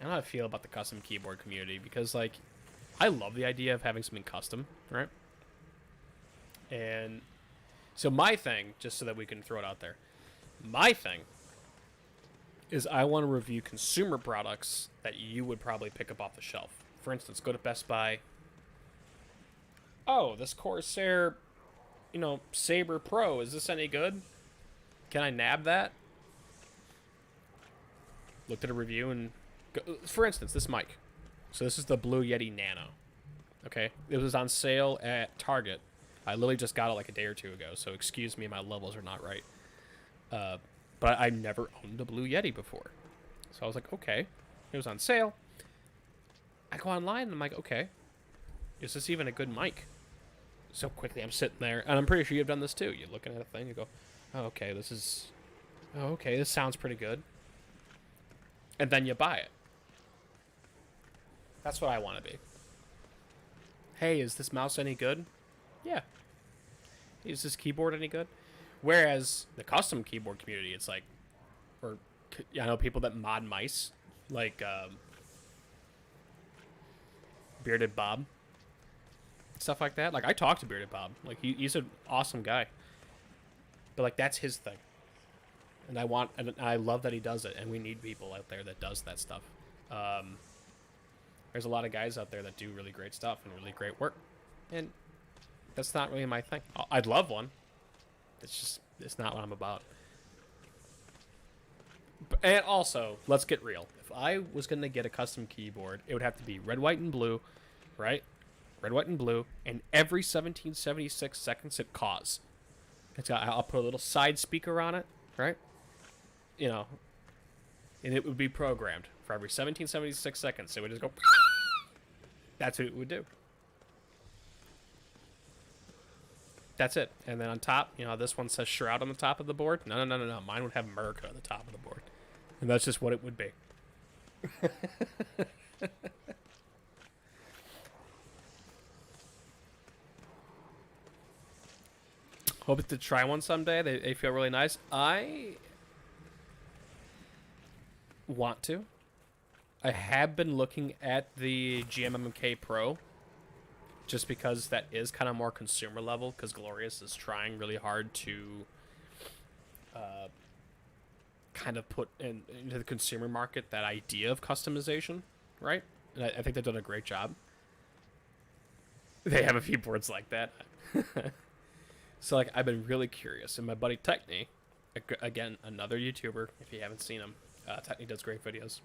know how I feel about the custom keyboard community because, like, I love the idea of having something custom, right? And so my thing, just so that we can throw it out there, my thing is I want to review consumer products that you would probably pick up off the shelf. For instance, go to Best Buy. Oh, this Corsair, you know, Saber Pro, is this any good? Can I nab that? Looked at a review and, for instance, this mic. So this is the Blue Yeti Nano. Okay, it was on sale at Target. I literally just got it like a day or two ago, so excuse me, my levels are not right. But I never owned a Blue Yeti before. So I was like, okay, it was on sale. I go online and I'm like, okay, is this even a good mic? So quickly I'm sitting there, and I'm pretty sure you've done this too. You're looking at a thing, you go, oh, okay, this sounds pretty good. And then you buy it. That's what I want to be. Hey, is this mouse any good? Yeah. Is this keyboard any good? Whereas the custom keyboard community, it's like, or I know people that mod mice, like Bearded Bob, stuff like that. Like I talked to Bearded Bob, like he's an awesome guy. But like that's his thing, and I love that he does it, and we need people out there that does that stuff. There's a lot of guys out there that do really great stuff and really great work, and that's not really my thing. I'd love one. It's not what I'm about. And also, let's get real. If I was going to get a custom keyboard, it would have to be red, white, and blue, right? Red, white, and blue, and every 1776 seconds it caws. I'll put a little side speaker on it, right? You know, and it would be programmed for every 1776 seconds. It would just go. That's what it would do. That's it. And then on top, you know, this one says Shroud on the top of the board. No. Mine would have America on the top of the board. And that's just what it would be. Hope to try one someday. They feel really nice. I want to. I have been looking at the GMMK Pro. Just because that is kind of more consumer level, because Glorious is trying really hard to kind of put into the consumer market that idea of customization, right? And I think they've done a great job. They have a few boards like that. So, like, I've been really curious. And my buddy Techni, again, another YouTuber, if you haven't seen him, Techni does great videos.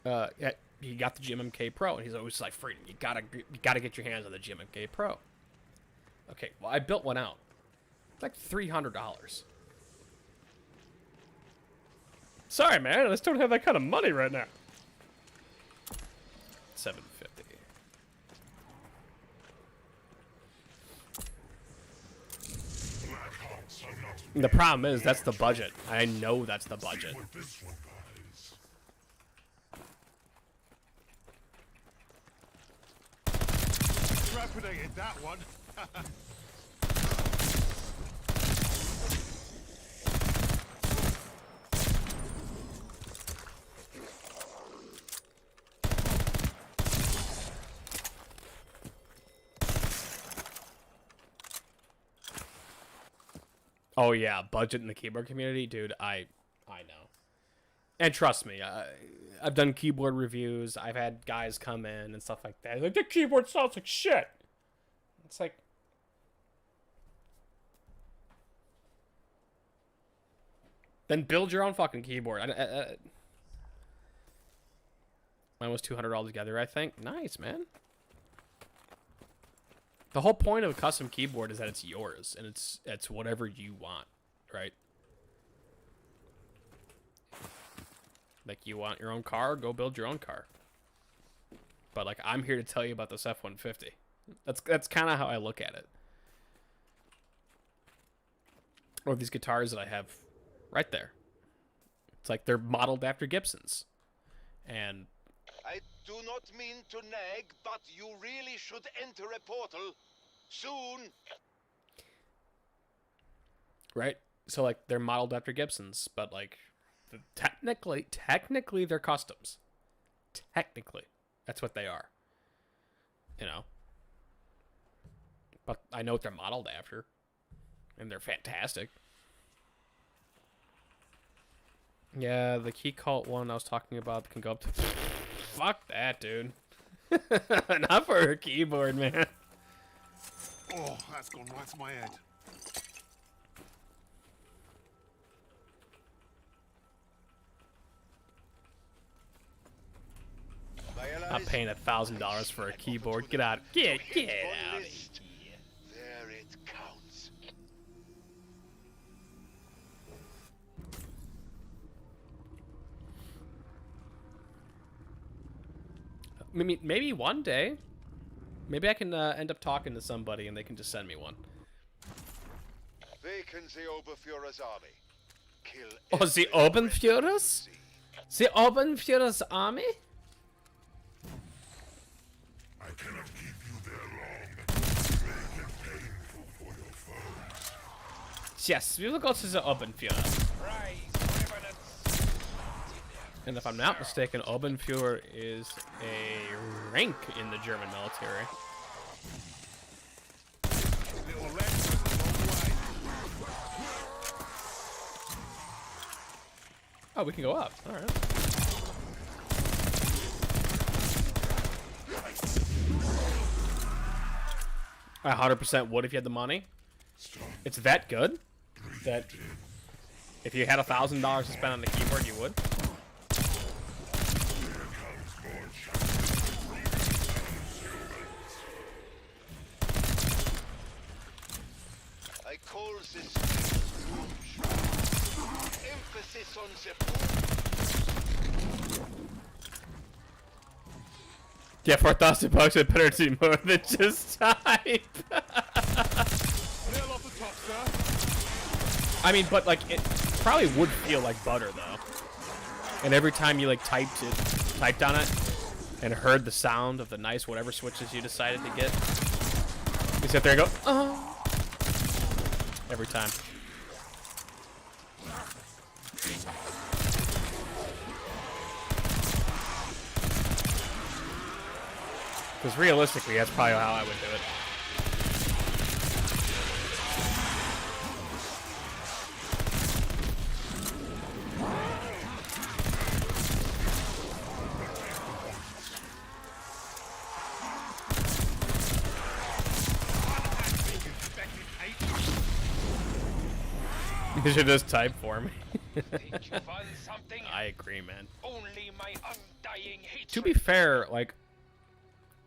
Yeah, he got the GMMK Pro, and he's always like, "Freedom, you gotta get your hands on the GMMK Pro." Okay, well, I built one out. It's like $300. Sorry, man, I just don't have that kind of money right now. $750. Black hearts are not The problem is that's the budget. I know that's the budget. what this one buys. Trepidated that one. Oh yeah, budget in the keyboard community, dude. I know, and trust me, I've done keyboard reviews. I've had guys come in and stuff like that. Like, the keyboard sounds like shit. It's like, then build your own fucking keyboard. Mine was $200 altogether, I think. Nice, man. The whole point of a custom keyboard is that it's yours and it's whatever you want, right? Like, you want your own car, go build your own car. But like, I'm here to tell you about this F-150. That's kind of how I look at it. Or these guitars that I have right there. It's like they're modeled after Gibsons. And I do not mean to nag, but you really should enter a portal soon. right? So like they're modeled after Gibsons, but like technically they're customs. Technically, that's what they are. You know. But I know what they're modeled after, and they're fantastic. Yeah, the key cult one I was talking about can go up to... Fuck that, dude. Not for a keyboard, man. Oh, that's gone right to my head. I'm paying $1,000 for a keyboard. Get out of here. Get out of here. There it counts. Maybe one day, maybe I can end up talking to somebody and they can just send me one. Vacancy Oberfuhrer's army. Kill Oh, the Oberfuhrer's? The Oberfuhrer's army? I cannot keep you there long. Make it painful for your foes. Yes, we will go to the Oberfuhrer. And if I'm not mistaken, Oberfuhrer is a rank in the German military. Little less goes a long way. Oh, we can go up. All right. I 100% would if you had the money. It's that good that if you had $1,000 to spend on the keyboard, you would. I call this emphasis on the Yeah, $4,000 would better do more than just type. Little off the top, sir. I mean, but like it probably would feel like butter though. And every time you like typed on it, and heard the sound of the nice whatever switches you decided to get, you sit there and go, oh. Every time. Because realistically, that's probably how I would do it. You should just type for me. Think you found something? I agree, man. Only my undying hatred. To be fair, like,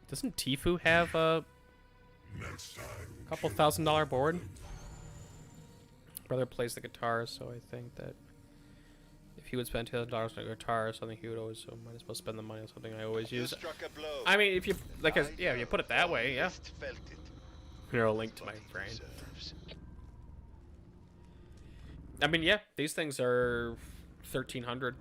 doesn't Tfue have a Next time. couple $1,000 board? Brother plays the guitar, so I think that if he would spend $2,000 on a guitar or something, he would always, so might as well spend the money on something I always You use. struck a blow. I mean, if you like, yeah, if you put it that way, yeah. Just felt it. Here, a link to my What brain. it deserves. I mean, yeah, these things are 1,300,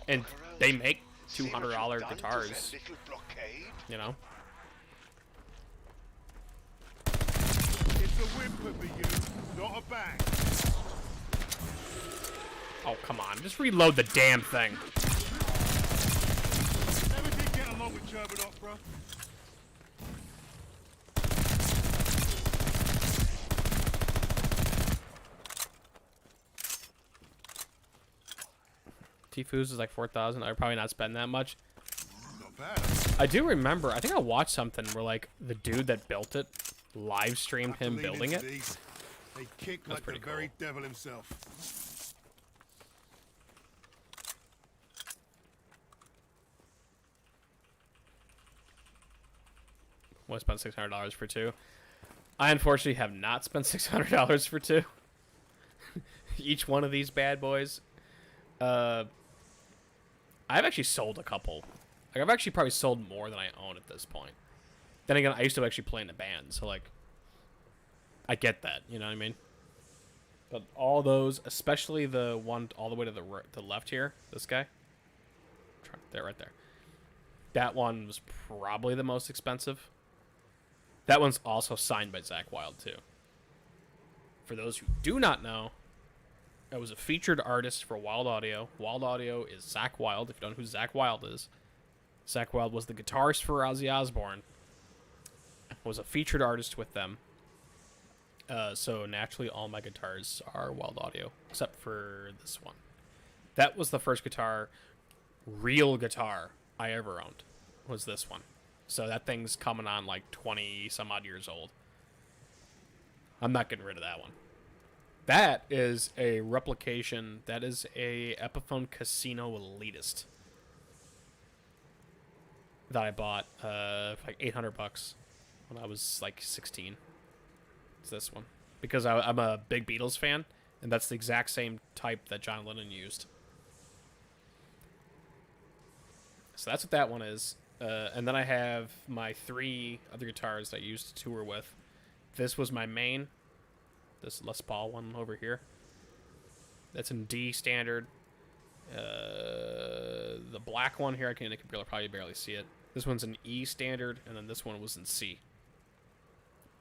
and they make See what $200 you've done to guitars. that little blockade? You know. It's a whimper for you, not a bang. Oh, come on, just reload the damn thing. Never did get along with German opera. Tfue's is like 4,000. I'd probably not spend that much. Not bad. I do remember, I think I watched something where like the dude that built it live streamed Have to him lean building into it. these. They kick That's like the pretty very cool. devil himself. Want to spend $600 for 2? I unfortunately have not spent $600 for 2. Each one of these bad boys. I've actually sold a couple. Like, I've actually probably sold more than I own at this point. Then again, I used to actually play in a band, so like, I get that, you know what I mean? But all those, especially the one all the way to the left here, this guy, there, right there. That one was probably the most expensive. That one's also signed by Zakk Wylde too. For those who do not know, I was a featured artist for Wild Audio. Wild Audio is Zakk Wylde. If you don't know who Zakk Wylde is, Zakk Wylde was the guitarist for Ozzy Osbourne. Was a featured artist with them. So naturally, all my guitars are Wild Audio, except for this one. That was the first real guitar I ever owned. Was this one. So that thing's coming on like 20 some odd years old. I'm not getting rid of that one. That is a replication. That is a Epiphone Casino Elitist that I bought for like $800 when I was like 16. It's this one because I'm a big Beatles fan, and that's the exact same type that John Lennon used. So that's what that one is. And then I have my 3 other guitars that I used to tour with. This was my main. This Les Paul one over here. That's in D standard. The black one here, I can probably barely see it. This one's in E standard, and then this one was in C.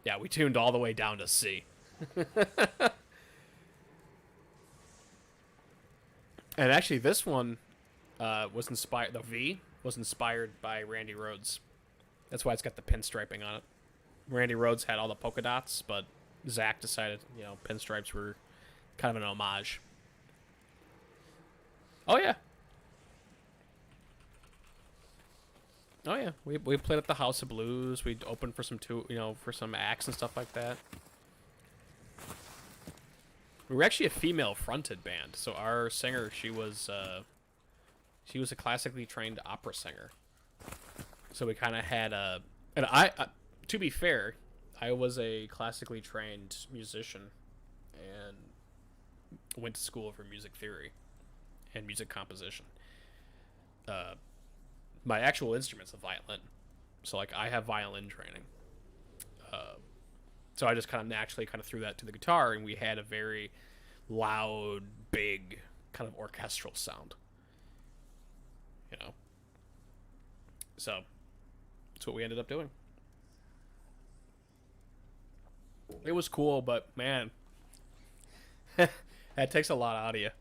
Yeah, we tuned all the way down to C. And actually, this one was inspired. The V was inspired by Randy Rhoads. That's why it's got the pinstriping on it. Randy Rhoads had all the polka dots, but Zakk decided, pinstripes were kind of an homage. Oh yeah. Oh yeah. We played at the House of Blues. We opened for for some acts and stuff like that. We were actually a female-fronted band, so our singer, she was a classically trained opera singer. So we kind of had a, and to be fair, I was a classically trained musician and went to school for music theory and music composition. My actual instrument's a violin, so like I have violin training. So I just kind of naturally threw that to the guitar, and we had a very loud, big, kind of orchestral sound. So that's what we ended up doing. It was cool, but man, that takes a lot out of you.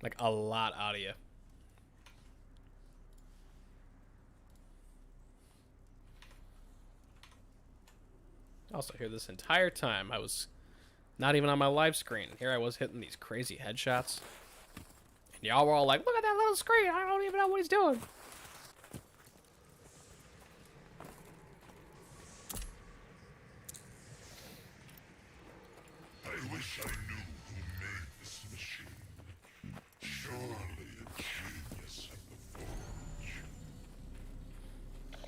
Like a lot out of you. Also, here this entire time, I was not even on my live screen. Here I was hitting these crazy headshots. And y'all were all like, look at that little screen. I don't even know what he's doing. I wish I knew who made this machine. Surely a genius at the forge.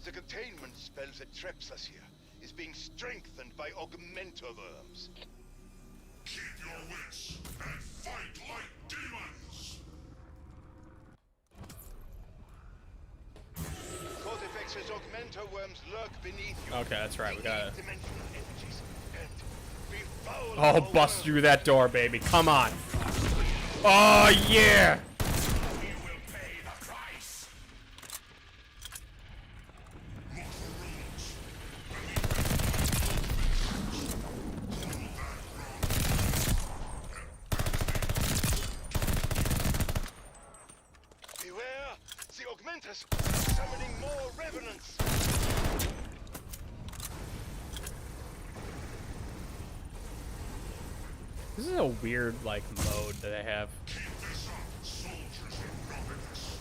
The containment spell that traps us here is being strengthened by augmentoworms. Keep your wits and fight like demons! Cortifex's augmentoworms lurk beneath you. Okay, that's right. We gotta. Dimensional energies and befoul Oh, our bust world. through that door, baby. Come on. Oh, yeah. We will pay the price! Look for rules. Beware! The augmenters summoning more revenants! This is a weird, like, mode that I have. Keep this up, soldiers of Robinus.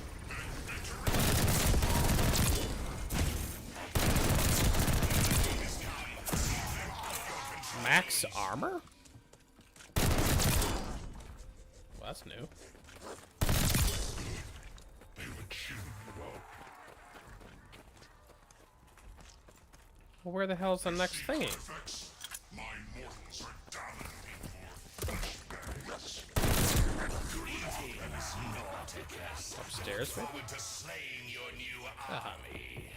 Max armor? Well, that's new. They were tuned well. Well, where the hell's the next thingy? Artifacts, my mortals are damned before flashbangs. Upstairs, maybe? Forward to slaying your new army.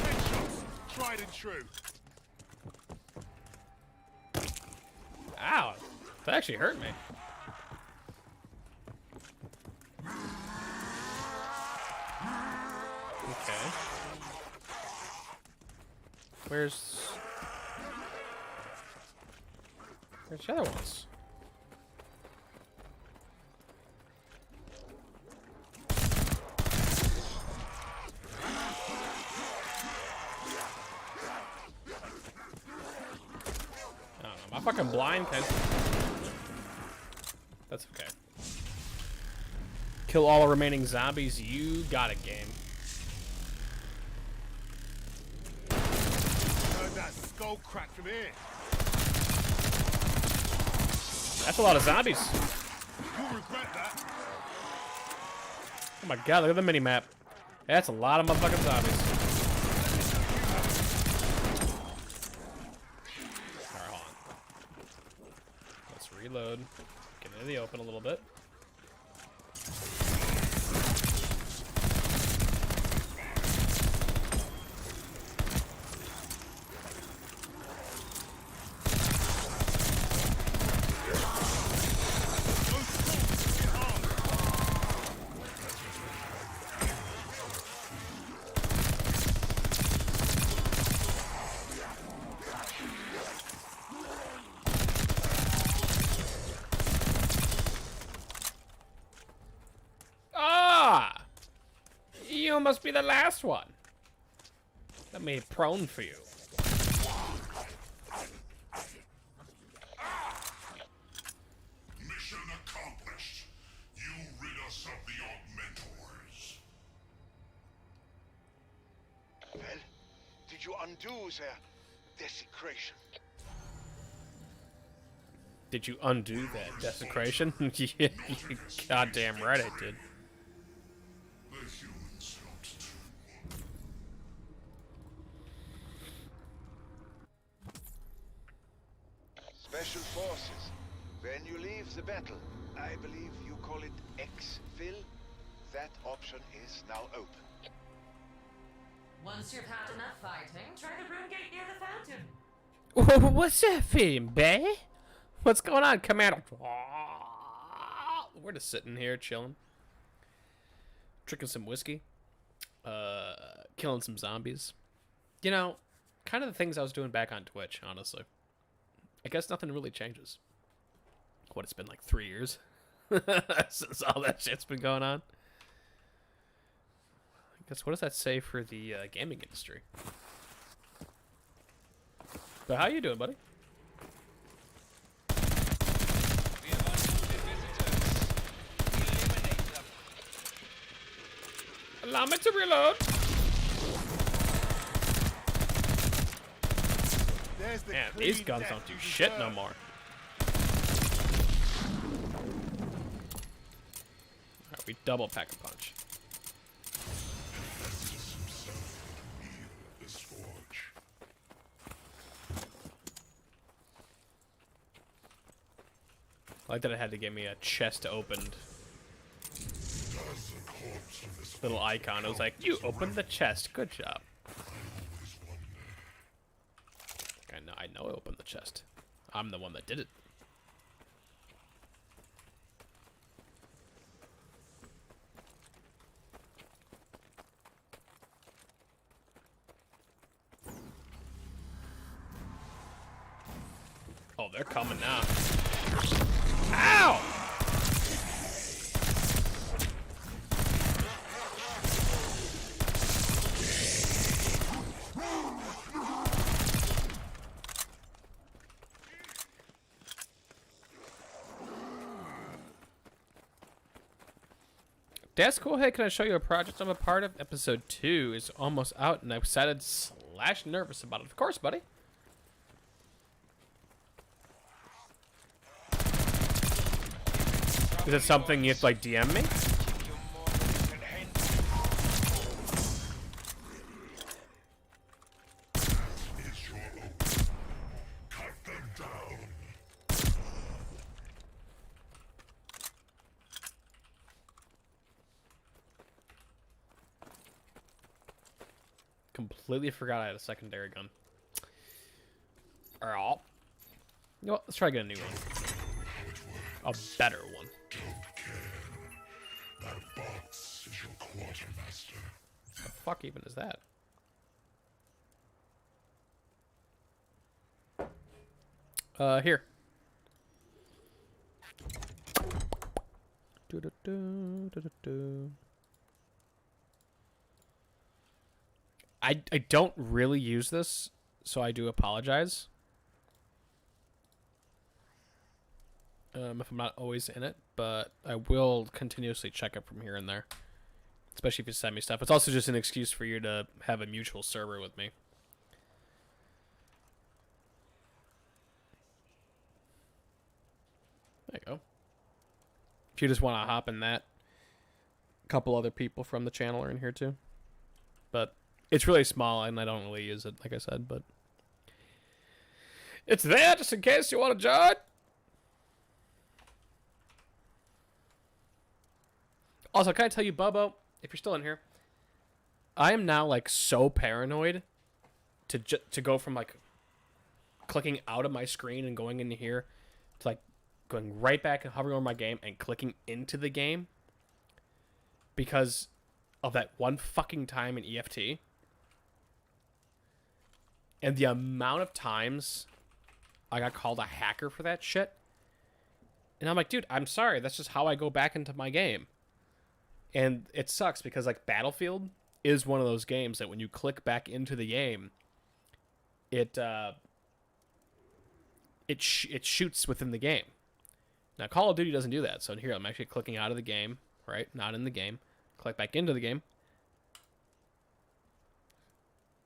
Headshots. Tried and true. Ow! That actually hurt me. Okay. Where's the other ones? I don't know. Am I fucking blind? That's okay. Kill all remaining zombies. You got it, game. Heard that skull crack from here. That's a lot of zombies. You'll regret that. Oh my god, look at the mini map. That's a lot of motherfucking zombies. Alright, hold on. Let's reload. Get into the open a little bit. You must be the last one. Let me prone for you. Mission accomplished. You rid us of the Augmentors. Well, did you undo their desecration? Did you undo that desecration? Yeah, you goddamn right I did. The humans helped too. Special forces. When you leave the battle, I believe you call it exfil. That option is now open. Once you've had enough fighting, try the rune gate near the fountain. What's that feeling, bae? What's going on, Commander? We're just sitting here chilling, drinking some whiskey, killing some zombies. You know, kind of the things I was doing back on Twitch, honestly. I guess nothing really changes. What, it's been like 3 years since all that shit's been going on. I guess, what does that say for the gaming industry? But how you doing, buddy? Allow me to reload. There's the Man, clean these guns death don't do you shit no deserve. more. Alright, we double pack a punch. This forge. I like that it had to give me a chest opened Does the corpse of this little icon. It was like, you opened the chest. Good job. always wonder. I know I opened the chest. I'm the one that did it. Oh, they're coming now. Ow! That's cool. Hey, can I show you a project I'm a part of? Episode 2 is almost out, and I'm excited / nervous about it. Of course, buddy. Is it something you have to like DM me? You more than you can handle. Is your oath. Cut them down. Completely forgot I had a secondary gun. Alright. You know what? Let's try to get a new one. A better one. That box is your quartermaster. The fuck even is that? Here. I don't really use this, so I do apologize. If I'm not always in it, but I will continuously check it from here and there. Especially if you send me stuff. It's also just an excuse for you to have a mutual server with me. There you go. If you just want to hop in that, a couple other people from the channel are in here too. But it's really small and I don't really use it, like I said, but it's there just in case you want to join. Also, can I tell you, Bubbo, if you're still in here, I am now like so paranoid to go from like clicking out of my screen and going into here to like going right back and hovering over my game and clicking into the game because of that one fucking time in EFT. And the amount of times I got called a hacker for that shit. And I'm like, dude, I'm sorry. That's just how I go back into my game. And it sucks because like Battlefield is one of those games that when you click back into the game, it shoots within the game. Now Call of Duty doesn't do that. So here I'm actually clicking out of the game, right? Not in the game. Click back into the game.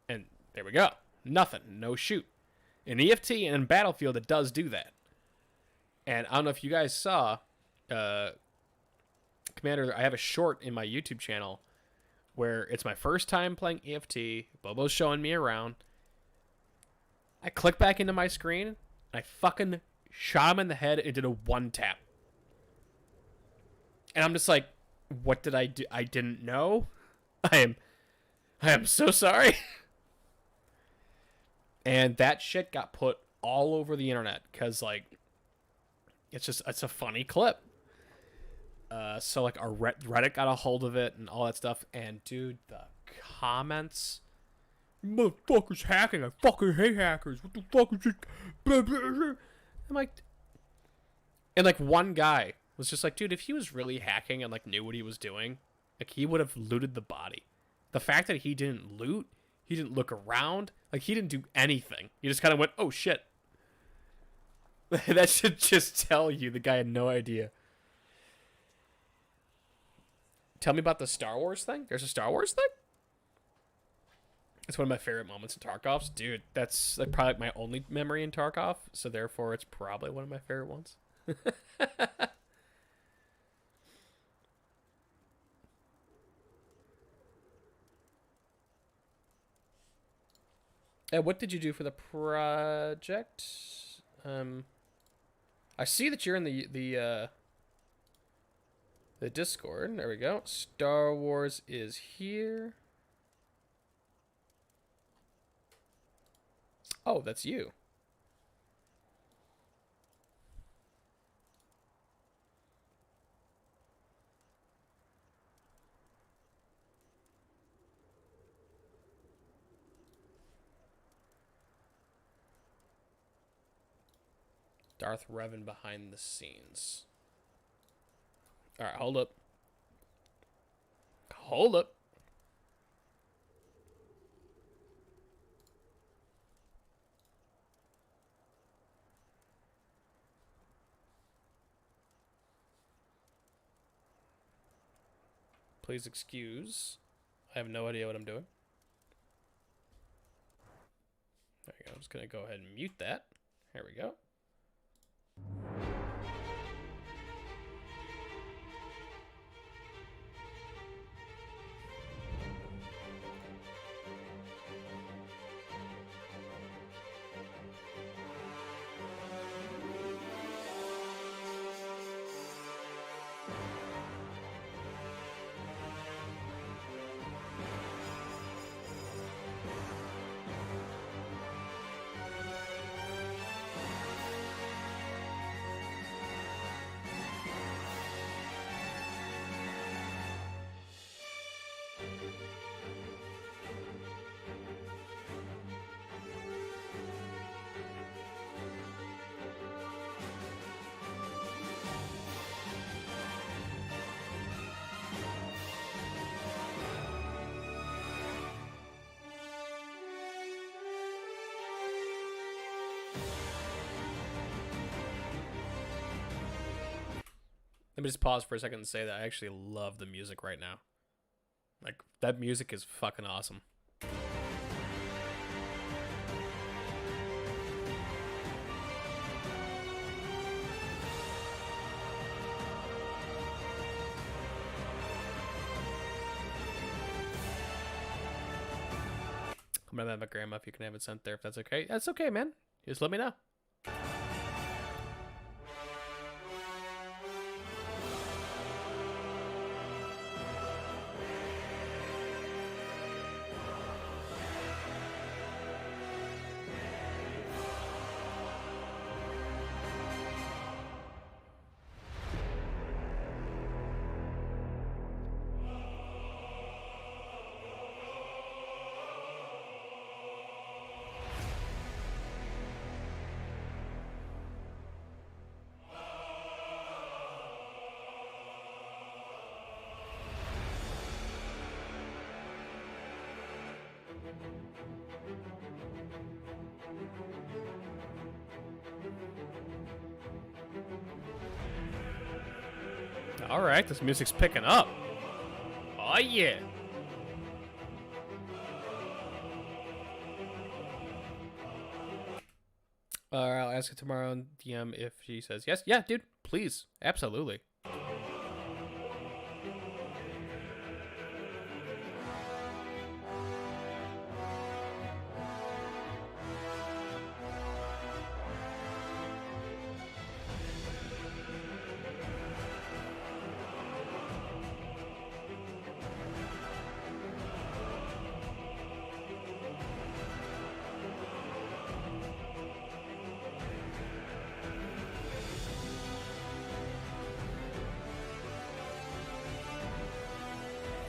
And there we go. Nothing. No shoot. In EFT and in Battlefield, it does do that. And I don't know if you guys saw, Commander, I have a short in my YouTube channel where it's my first time playing EFT. Bobo's showing me around. I click back into my screen, and I fucking shot him in the head and did a one tap. And I'm just like, what did I do? I didn't know. I am so sorry. And that shit got put all over the internet because like it's a funny clip. So like our Reddit got a hold of it and all that stuff, and dude, the comments, motherfuckers hacking, I fucking hate hackers, what the fuck is this? Blah, blah, blah. I'm like, and like one guy was just like, dude, if he was really hacking and like knew what he was doing, like he would have looted the body. The fact that he didn't loot, he didn't look around, like he didn't do anything. He just kind of went, oh shit. That should just tell you the guy had no idea. Tell me about the Star Wars thing. There's a Star Wars thing? It's one of my favorite moments in Tarkov's. Dude, that's like probably my only memory in Tarkov, so therefore it's probably one of my favorite ones. And what did you do for the project? I see that you're in the Discord. There we go. Star Wars is here. Oh, that's you. Darth Revan behind the scenes. Alright, hold up. Hold up. Please excuse. I have no idea what I'm doing. There we go. I'm just going to go ahead and mute that. There we go. Let me just pause for a second and say that I actually love the music right now. Like, that music is fucking awesome. I'm gonna have my grandma if you can have it sent there, if that's okay. That's okay, man. Just let me know. All right, this music's picking up. Oh yeah. I'll ask her tomorrow on DM if she says yes. Yeah, dude, please, absolutely.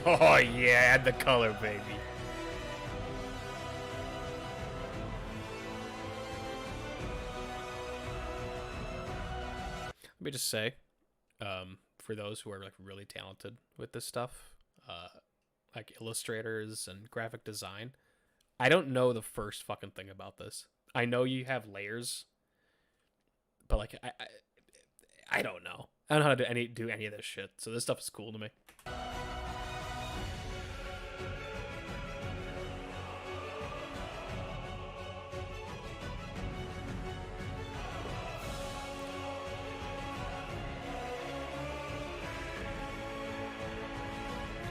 Oh yeah, add the color, baby. Let me just say, for those who are like really talented with this stuff, like illustrators and graphic design, I don't know the first fucking thing about this. I know you have layers, but like I don't know. I don't know how to do any of this shit. So this stuff is cool to me.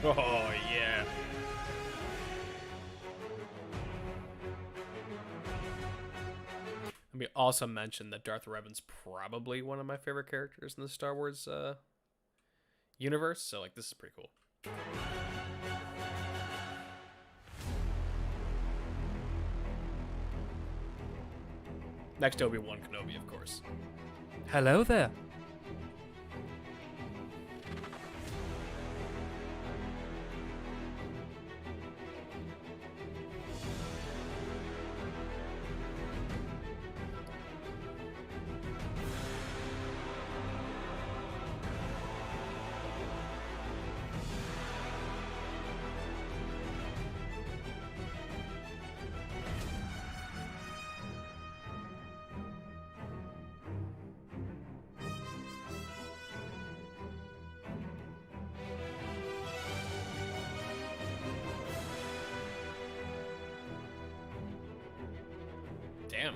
Oh, yeah. Let me also mention that Darth Revan's probably one of my favorite characters in the Star Wars universe, so like this is pretty cool. Next to Obi-Wan Kenobi, of course. Hello there. Damn.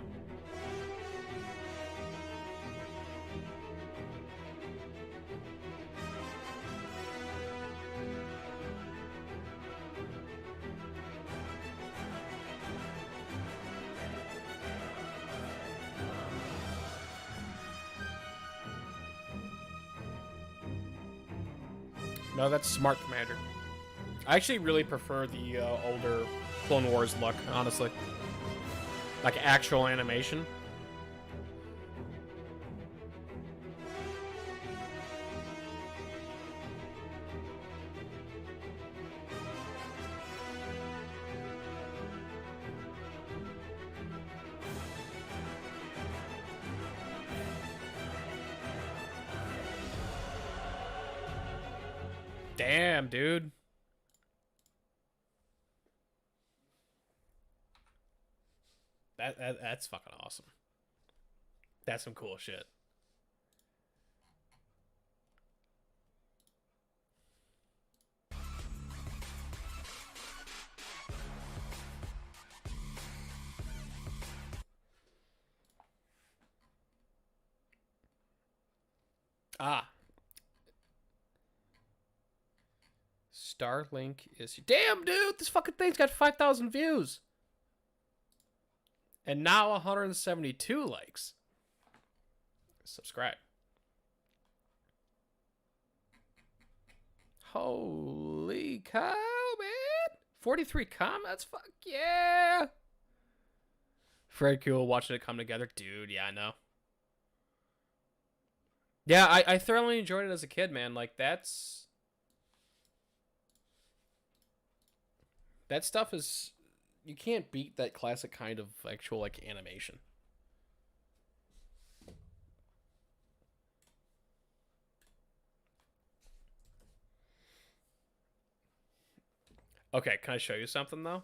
No, that's smart, Commander. I actually really prefer the older Clone Wars look, honestly. Like actual animation. Damn, dude. That's fucking awesome. That's some cool shit. Ah. Starlink is... Damn, dude! This fucking thing's got 5,000 views. And now 172 likes. Subscribe. Holy cow, man. 43 comments? Fuck yeah. Very cool watching it come together. Dude, yeah, I know. Yeah, I thoroughly enjoyed it as a kid, man. Like, that's... That stuff is... You can't beat that classic kind of actual, like, animation. Okay, can I show you something, though?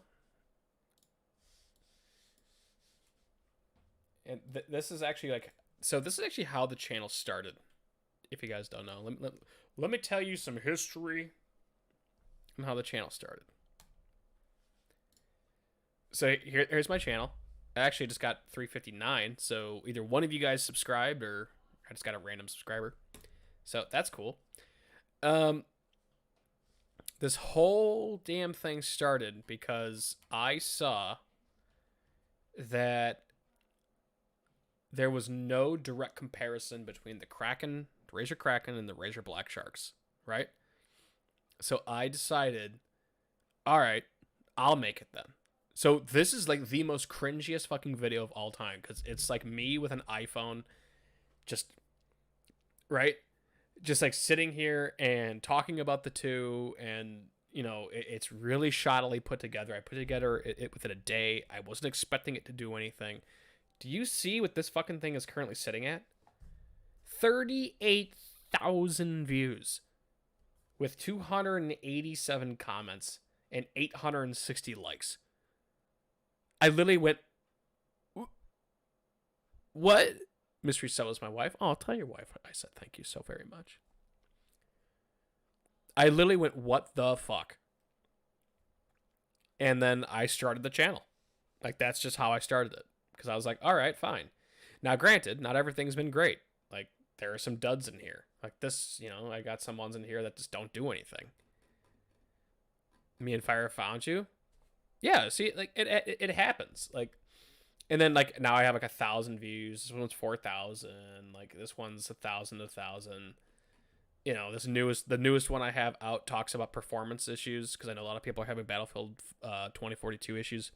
And this is actually, like... So this is actually how the channel started, if you guys don't know. Let me tell you some history on how the channel started. So here's my channel. I actually just got 359, so either one of you guys subscribed or I just got a random subscriber. So that's cool. This whole damn thing started because I saw that there was no direct comparison between the Kraken, the Razor Kraken, and the Razor Black Sharks, right? So I decided, all right, I'll make it then. So this is like the most cringiest fucking video of all time because it's like me with an iPhone, just, right? Just like sitting here and talking about the two, and you know, it's really shoddily put together. I put together it within a day. I wasn't expecting it to do anything. Do you see what this fucking thing is currently sitting at? 38,000 views with 287 comments and 860 likes. I literally went, what? Mystery Cell is my wife. Oh, I'll tell your wife I said thank you so very much. I literally went, what the fuck? And then I started the channel. Like, that's just how I started it. Because I was like, all right, fine. Now, granted, not everything's been great. Like, there are some duds in here. Like this, you know, I got some ones in here that just don't do anything. Me and Fire found you. Yeah, see, like, it happens. Like, and then, like, now I have, like, 1,000 views. This one's 4,000. Like, this one's 1,000 to 1,000. You know, the newest one I have out talks about performance issues, because I know a lot of people are having Battlefield 2042 issues.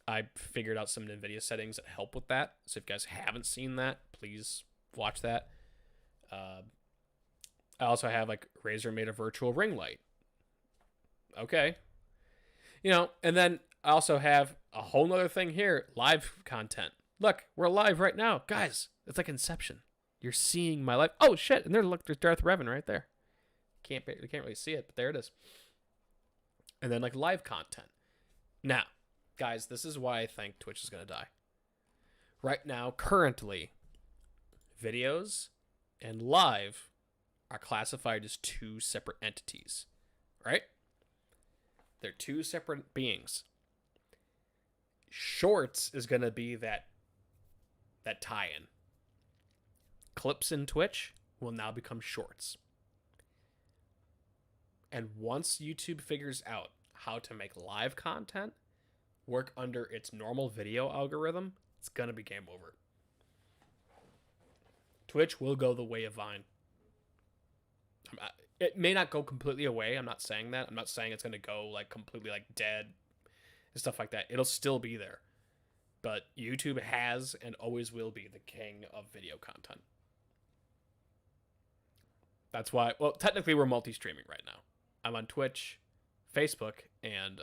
I figured out some NVIDIA settings that help with that. So if you guys haven't seen that, please watch that. I also have, like, Razer made a virtual ring light. Okay. You know, and then I also have a whole nother thing here, live content. Look, we're live right now. Guys, it's like Inception. You're seeing my life. Oh, shit. And look, there's Darth Revan right there. You can't really see it, but there it is. And then, like, live content. Now, guys, this is why I think Twitch is going to die. Right now, currently, videos and live are classified as two separate entities, right? They're two separate beings. Shorts is going to be that tie-in. Clips in Twitch will now become shorts. And once YouTube figures out how to make live content work under its normal video algorithm, it's going to be game over. Twitch will go the way of Vine. It may not go completely away. I'm not saying that. I'm not saying it's going to go, like, completely, like, dead and stuff like that. It'll still be there. But YouTube has and always will be the king of video content. That's why, well, technically we're multi-streaming right now. I'm on Twitch, Facebook, and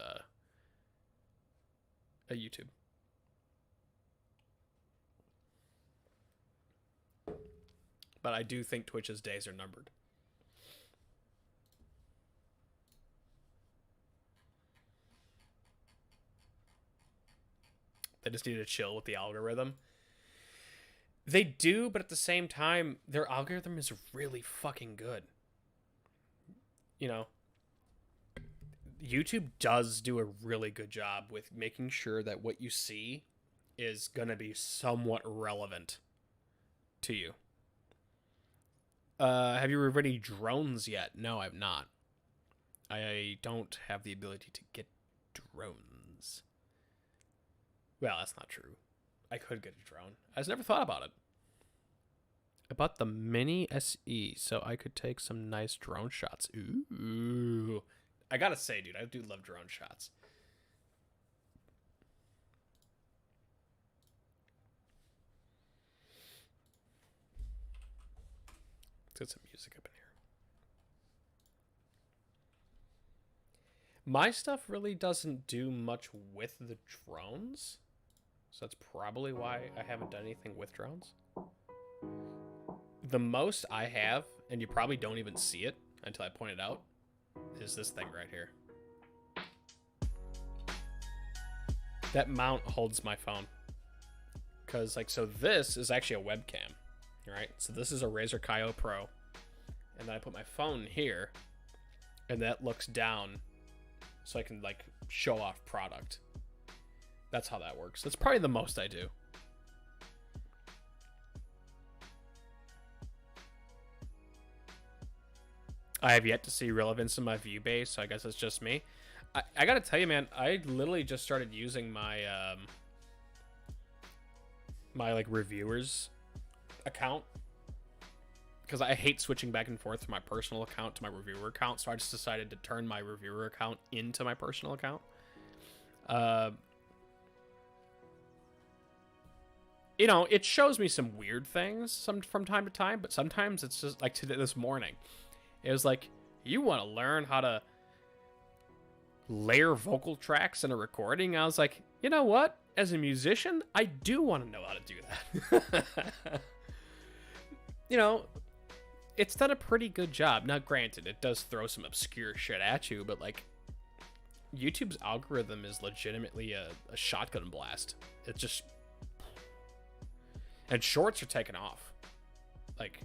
YouTube. But I do think Twitch's days are numbered. They just need to chill with the algorithm. They do, but at the same time, their algorithm is really fucking good. You know, YouTube does do a really good job with making sure that what you see is going to be somewhat relevant to you. Have you read drones yet? No, I've not. I don't have the ability to get drones. Well, that's not true. I could get a drone. I just never thought about it. I bought the Mini SE, so I could take some nice drone shots. Ooh. I gotta say, dude, I do love drone shots. Let's get some music up in here. My stuff really doesn't do much with the drones. So that's probably why I haven't done anything with drones. The most I have, and you probably don't even see it until I point it out, is this thing right here. That mount holds my phone. Because, like, so this is actually a webcam, right? So this is a Razer Kaio Pro. And then I put my phone here, and that looks down so I can, like, show off product. That's how that works. That's probably the most I do. I have yet to see relevance in my view base, so I guess it's just me. I gotta tell you, man, I literally just started using my my like reviewers account because I hate switching back and forth from my personal account to my reviewer account, so I just decided to turn my reviewer account into my personal account. You know, it shows me some weird things from time to time, but sometimes it's just like today, this morning. It was like, you want to learn how to layer vocal tracks in a recording? I was like, you know what? As a musician, I do want to know how to do that. You know, it's done a pretty good job. Now, granted, it does throw some obscure shit at you, but like, YouTube's algorithm is legitimately a shotgun blast. It's just... And shorts are taking off. Like...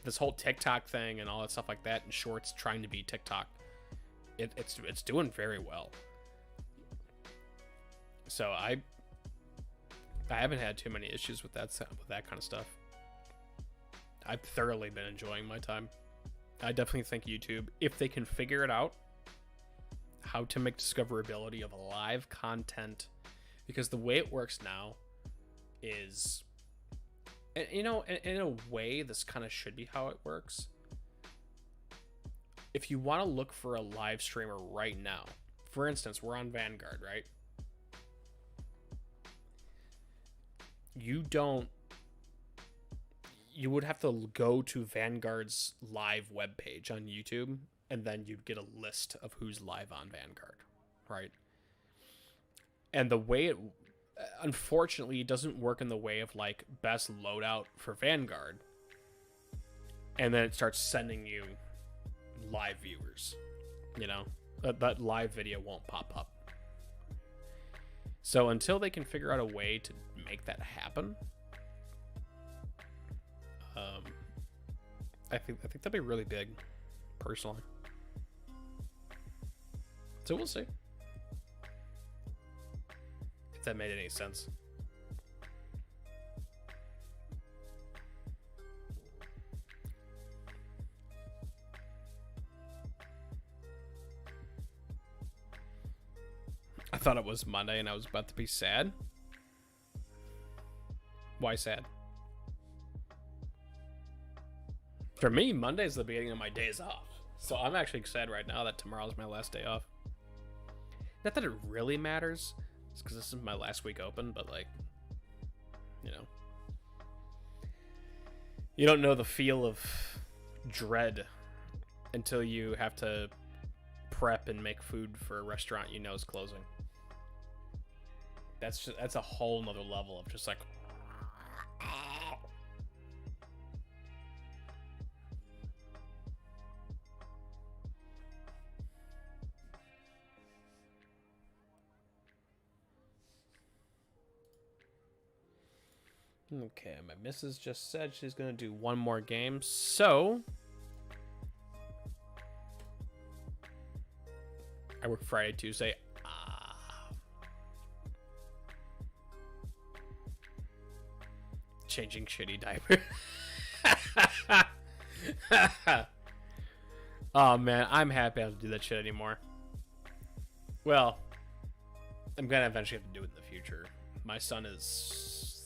This whole TikTok thing and all that stuff like that, and shorts trying to be TikTok, it's doing very well. So I haven't had too many issues with that kind of stuff. I've thoroughly been enjoying my time. I definitely think YouTube, if they can figure it out, how to make discoverability of live content, because the way it works now is. And, you know, in a way, this kind of should be how it works. If you want to look for a live streamer right now, for instance, we're on Vanguard, right? You would have to go to Vanguard's live webpage on YouTube, and then you'd get a list of who's live on Vanguard, right? And the way it... Unfortunately, it doesn't work in the way of like best loadout for Vanguard, and then it starts sending you live viewers. You know, that live video won't pop up. So until they can figure out a way to make that happen, I think that'd be really big, personally. So we'll see. That made any sense. I thought it was Monday and I was about to be sad. Why sad? For me, Monday's the beginning of my days off. So I'm actually sad right now that tomorrow's my last day off. Not that it really matters. It's because this is my last week open, but like, you know, you don't know the feel of dread until you have to prep and make food for a restaurant you know is closing. That's a whole nother level of just like, okay, my missus just said she's gonna do one more game, so I work Friday, Tuesday. Changing shitty diaper. Oh man, I'm happy I don't have to do that shit anymore. Well, I'm gonna eventually have to do it in the future. My son is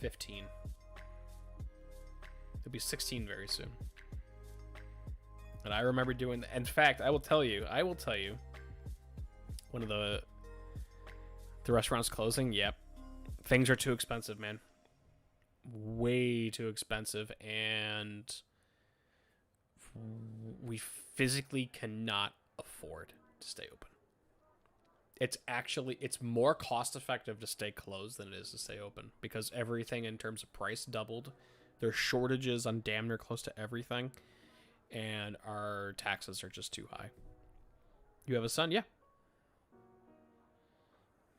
15. He'll be 16 very soon. And I remember doing. In fact, I will tell you. One of the restaurants closing. Yep, things are too expensive, man. Way too expensive, and we physically cannot afford to stay open. It's more cost effective to stay closed than it is to stay open, because everything in terms of price doubled. There's shortages on damn near close to everything, and our taxes are just too high. You have a son? Yeah.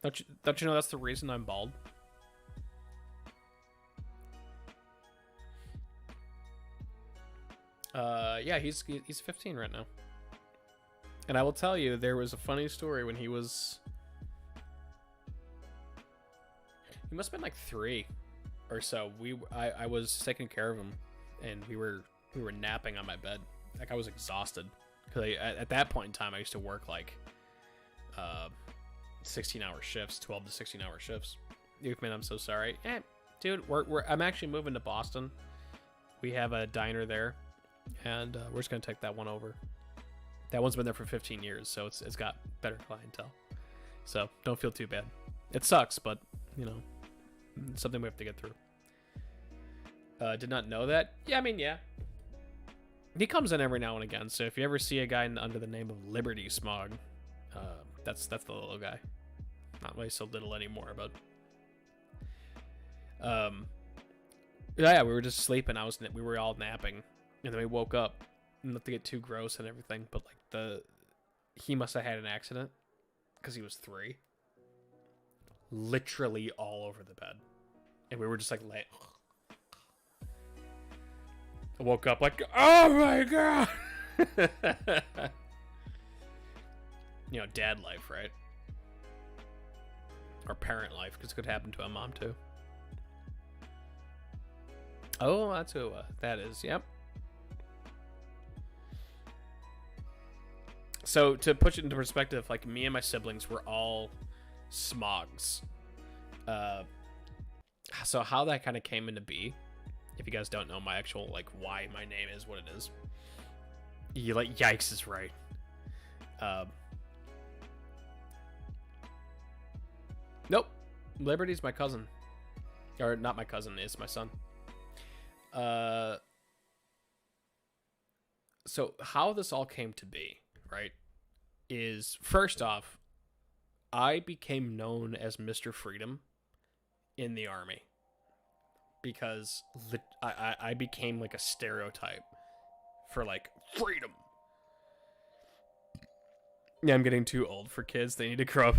Don't you know that's the reason I'm bald? Yeah, he's 15 right now. And I will tell you, there was a funny story when he must have been like 3 or so. I was taking care of him, and we were napping on my bed. Like, I was exhausted, because at that point in time I used to work like 16-hour shifts, 12 to 16-hour shifts. Man, I'm so sorry. Dude, I'm actually moving to Boston. We have a diner there, and we're just gonna take that one over. That one's been there for 15 years, so it's got better clientele. So don't feel too bad. It sucks, but you know, it's something we have to get through. Did not know that. Yeah, I mean, yeah. He comes in every now and again. So if you ever see a guy under the name of Liberty Smog, that's the little guy. Not really so little anymore, but yeah, we were just sleeping. We were all napping, and then we woke up. Not to get too gross and everything, but like he must have had an accident because he was 3. Literally all over the bed, and we were just like I woke up like, oh my god. You know, dad life, right? Or parent life, because it could happen to a mom too. Oh, that's who that is. Yep. So to put it into perspective, like, me and my siblings were all Smogs. So how that kind of came into be, if you guys don't know my actual, like, why my name is what it is, you like, yikes is right. Nope. Liberty's my cousin. Or not my cousin, it's my son. So how this all came to be, right, is, first off, I became known as Mr. Freedom in the army because I became like a stereotype for like freedom. Yeah, I'm getting too old for kids. They need to grow up.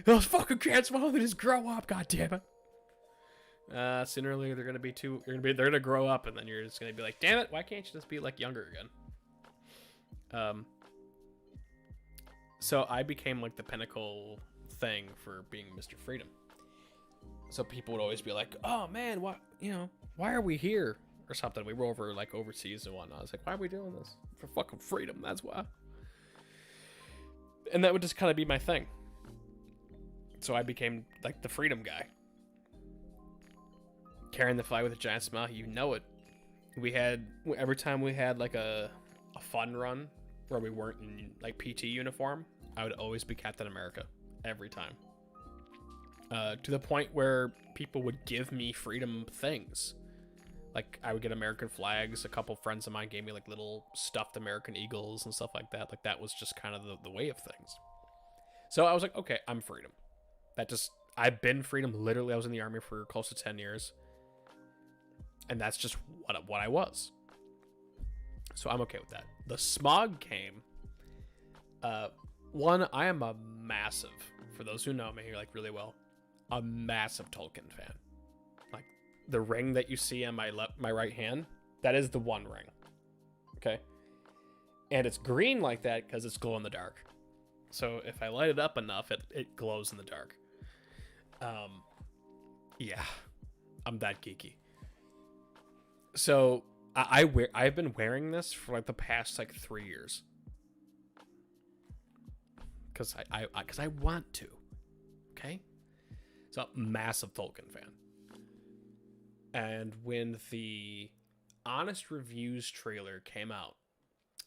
Those fucking kids, why don't they just grow up? God damn it. Sooner or later they're gonna grow up, and then you're just gonna be like, damn it, why can't you just be like younger again? So I became like the pinnacle thing for being Mr. Freedom. So people would always be like, oh man, why are we here? Or something. We were overseas and whatnot. I was like, why are we doing this? For fucking freedom, that's why. And that would just kind of be my thing. So I became like the freedom guy. Carrying the flag with a giant smile, you know it. Every time we had like a fun run where we weren't in like PT uniform, I would always be Captain America. Every time. To the point where people would give me freedom things. Like, I would get American flags. A couple friends of mine gave me like little stuffed American eagles and stuff like that. Like, that was just kind of the way of things. So I was like, okay, I'm freedom. I've been freedom. Literally, I was in the army for close to 10 years. And that's just what I was. So I'm okay with that. The smog came. One, I am a massive, for those who know me like really well, a massive Tolkien fan. Like, the ring that you see on my right hand, that is the One Ring. Okay? And it's green like that because it's glow in the dark. So if I light it up enough, it glows in the dark. Yeah. I'm that geeky. So I've been wearing this for like the past like 3 years. Because I want to. Okay? So, massive Tolkien fan. And when the Honest Reviews trailer came out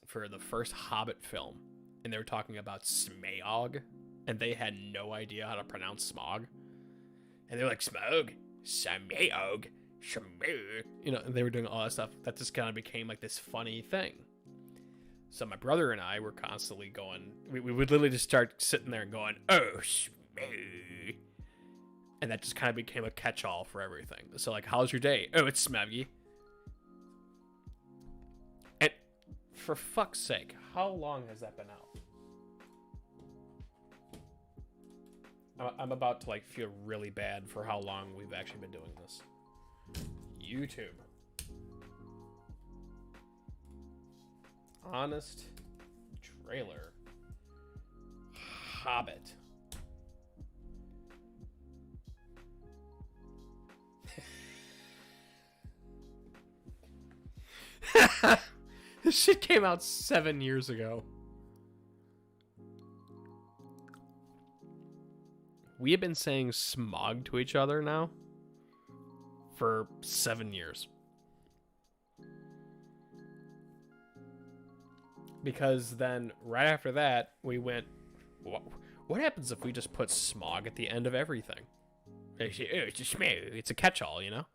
for the first Hobbit film, and they were talking about Smaug, and they had no idea how to pronounce Smaug, and they were like, Smaug, Smaug, Smaug, you know, and they were doing all that stuff. That just kind of became like this funny thing. So my brother and I were constantly going, we would literally just start sitting there and going, oh, Smaug. And that just kind of became a catch-all for everything. So, like, how's your day? Oh, it's Smaggy. And for fuck's sake, how long has that been out? I'm about to, like, feel really bad for how long we've actually been doing this. YouTube. Honest trailer. Hobbit. This shit came out 7 years ago. We have been saying smog to each other now for 7 years. Because then, right after that, we went, what happens if we just put smog at the end of everything? It's a catch-all, you know?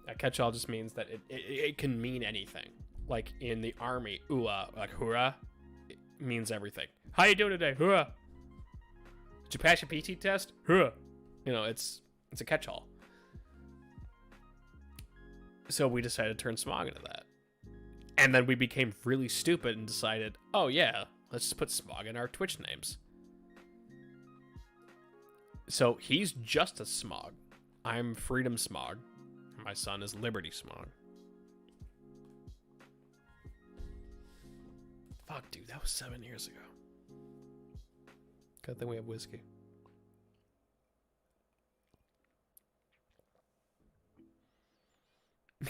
A catch-all just means that it can mean anything. Like in the army, like hoorah, it means everything. How you doing today? Hoorah. Did you pass your PT test? Hoorah. You know, it's a catch-all. So we decided to turn smog into that. And then we became really stupid and decided, oh yeah, let's just put smog in our Twitch names. So he's just a smog. I'm Freedom Smog. My son is Liberty Smog. Fuck, dude, that was 7 years ago. Good thing we have whiskey.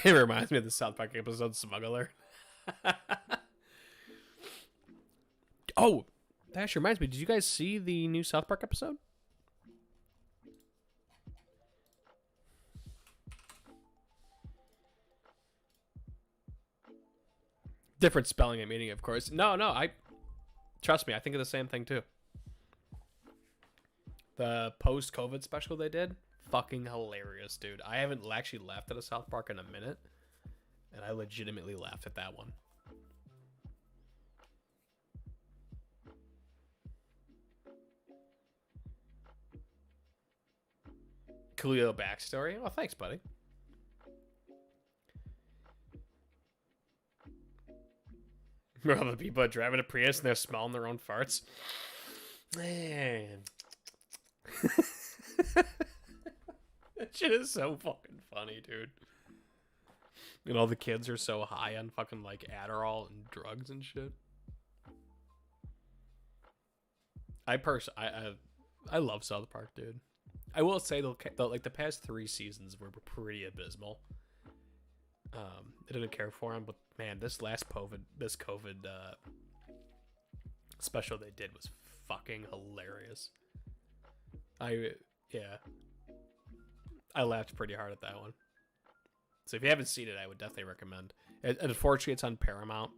It reminds me of the South Park episode Smuggler. Oh, that actually reminds me. Did you guys see the new South Park episode? Different spelling and meaning, of course. No, trust me, I think of the same thing too. The post-COVID special they did, fucking hilarious, dude. I haven't actually laughed at a South Park in a minute, and I legitimately laughed at that one. Coolio backstory. Oh, thanks, buddy. Remember the people driving a Prius and they're smelling their own farts? Man. That shit is so fucking funny, dude. And all the kids are so high on fucking, like, Adderall and drugs and shit. I love South Park, dude. I will say, like, the past 3 seasons were pretty abysmal. I didn't care for him, but man, this COVID special they did was fucking hilarious. I laughed pretty hard at that one. So if you haven't seen it, I would definitely recommend. Unfortunately, it's on Paramount.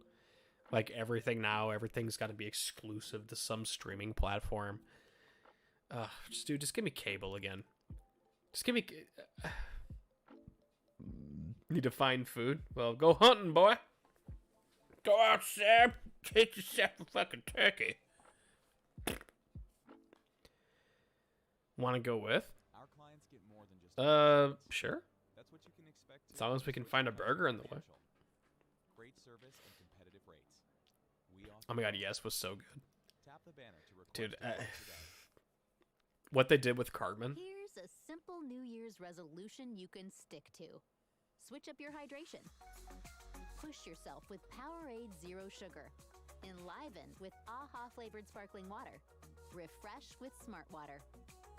Like everything now, everything's got to be exclusive to some streaming platform. Just give me cable again. Just give me. Need to find food? Well, go hunting, boy. Go outside, take yourself a fucking turkey. Want to go with? Our clients get more than just sure. That's what you can expect. As long as we can find a burger in the way. Great service and competitive rates. We offer Oh my god, yes was so good. Tap the banner to request Dude, a quote today. what they did with Cardman. Here's a simple New Year's resolution you can stick to. Switch up your hydration. Push yourself with Powerade Zero Sugar. Enliven with AHA flavored sparkling water. Refresh with Smart Water.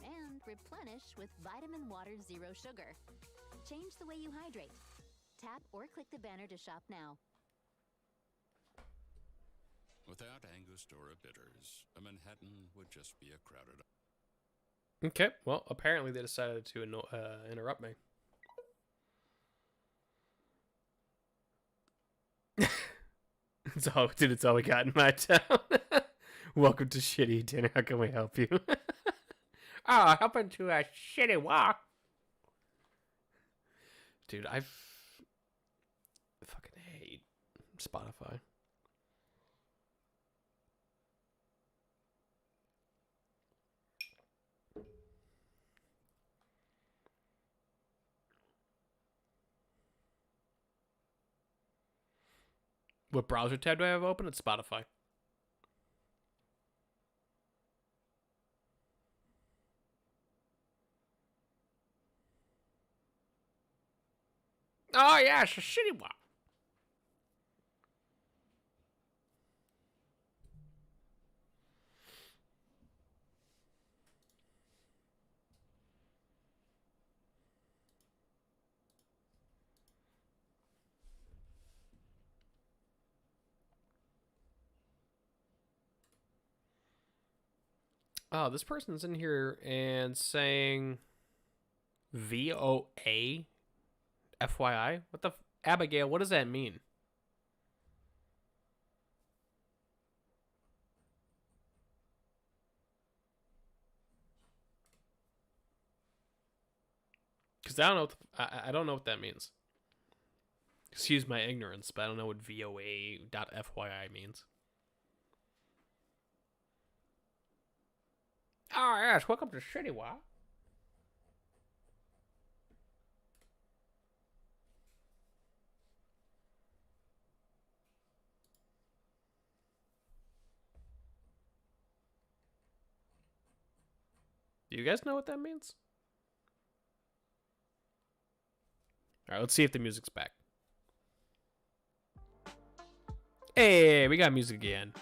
And replenish with Vitamin Water Zero Sugar. Change the way you hydrate. Tap or click the banner to shop now. Without Angostura bitters, a Manhattan would just be a crowded. Okay, well, apparently they decided to interrupt me. It's all we got in my town. Welcome to Shitty Dinner. How can we help you? Oh, helping to a shitty walk. Dude, I fucking hate Spotify. What browser tab do I have open? It's Spotify. Oh, yeah, it's a shitty one. Oh, this person's in here and saying VOA FYI. What the Abigail, what does that mean? Because I don't know I don't know what that means. Excuse my ignorance, but I don't know what VOA.FYI means. Oh, yes, welcome to Shitty Wow. Do you guys know what that means? Alright, let's see if the music's back. Hey, we got music again.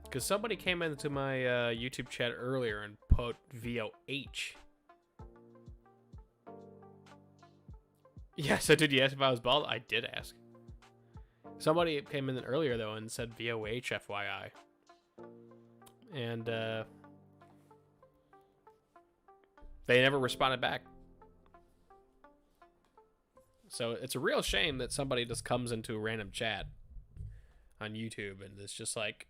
Because somebody came into my YouTube chat earlier and put VOH. Yes, I did. You ask if I was bald? I did ask. Somebody came in earlier, though, and said VOH FYI. And they never responded back. So it's a real shame that somebody just comes into a random chat on YouTube and it's just like,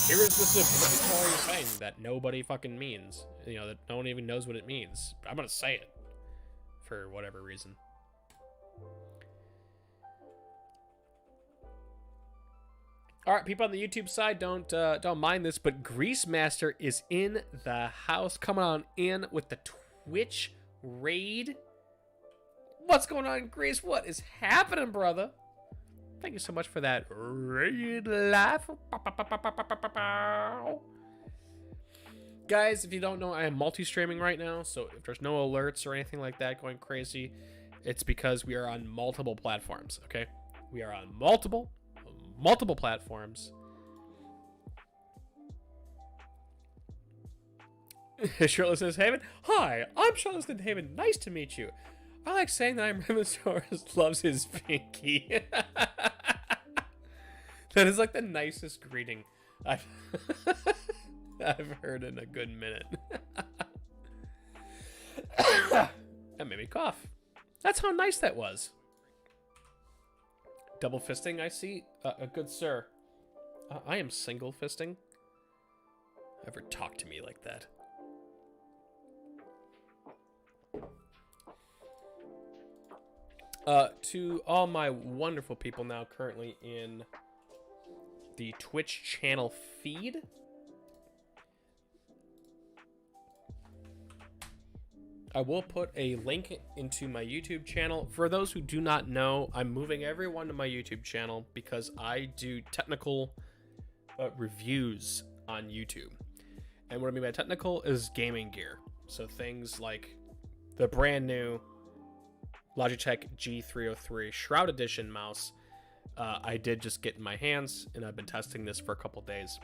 here's this obligatory thing that nobody fucking means. You know, that no one even knows what it means. I'm gonna say it for whatever reason. All right, people on the YouTube side, don't mind this, but Grease Master is in the house, coming on in with the Twitch raid. What's going on, Grease? What is happening, brother? Thank you so much for that raid laugh. Guys, if you don't know, I am multi-streaming right now, so if there's no alerts or anything like that going crazy, it's because we are on multiple platforms, okay? We are on multiple platforms. Shirtless says, Haven. Hi, I'm Shirtless and Haven. Nice to meet you. I like saying that I'm Rhinosaurus loves his pinky. That is like the nicest greeting I've heard in a good minute. That made me cough. That's how nice that was. Double fisting, I see. A good sir. I am single fisting. Ever talk to me like that? To all my wonderful people now currently in the Twitch channel feed. I will put a link into my YouTube channel. For those who do not know, I'm moving everyone to my YouTube channel because I do technical reviews on YouTube. And what I mean by technical is gaming gear. So things like the brand new Logitech G303 Shroud Edition mouse. I did just get in my hands, and I've been testing this for a couple days.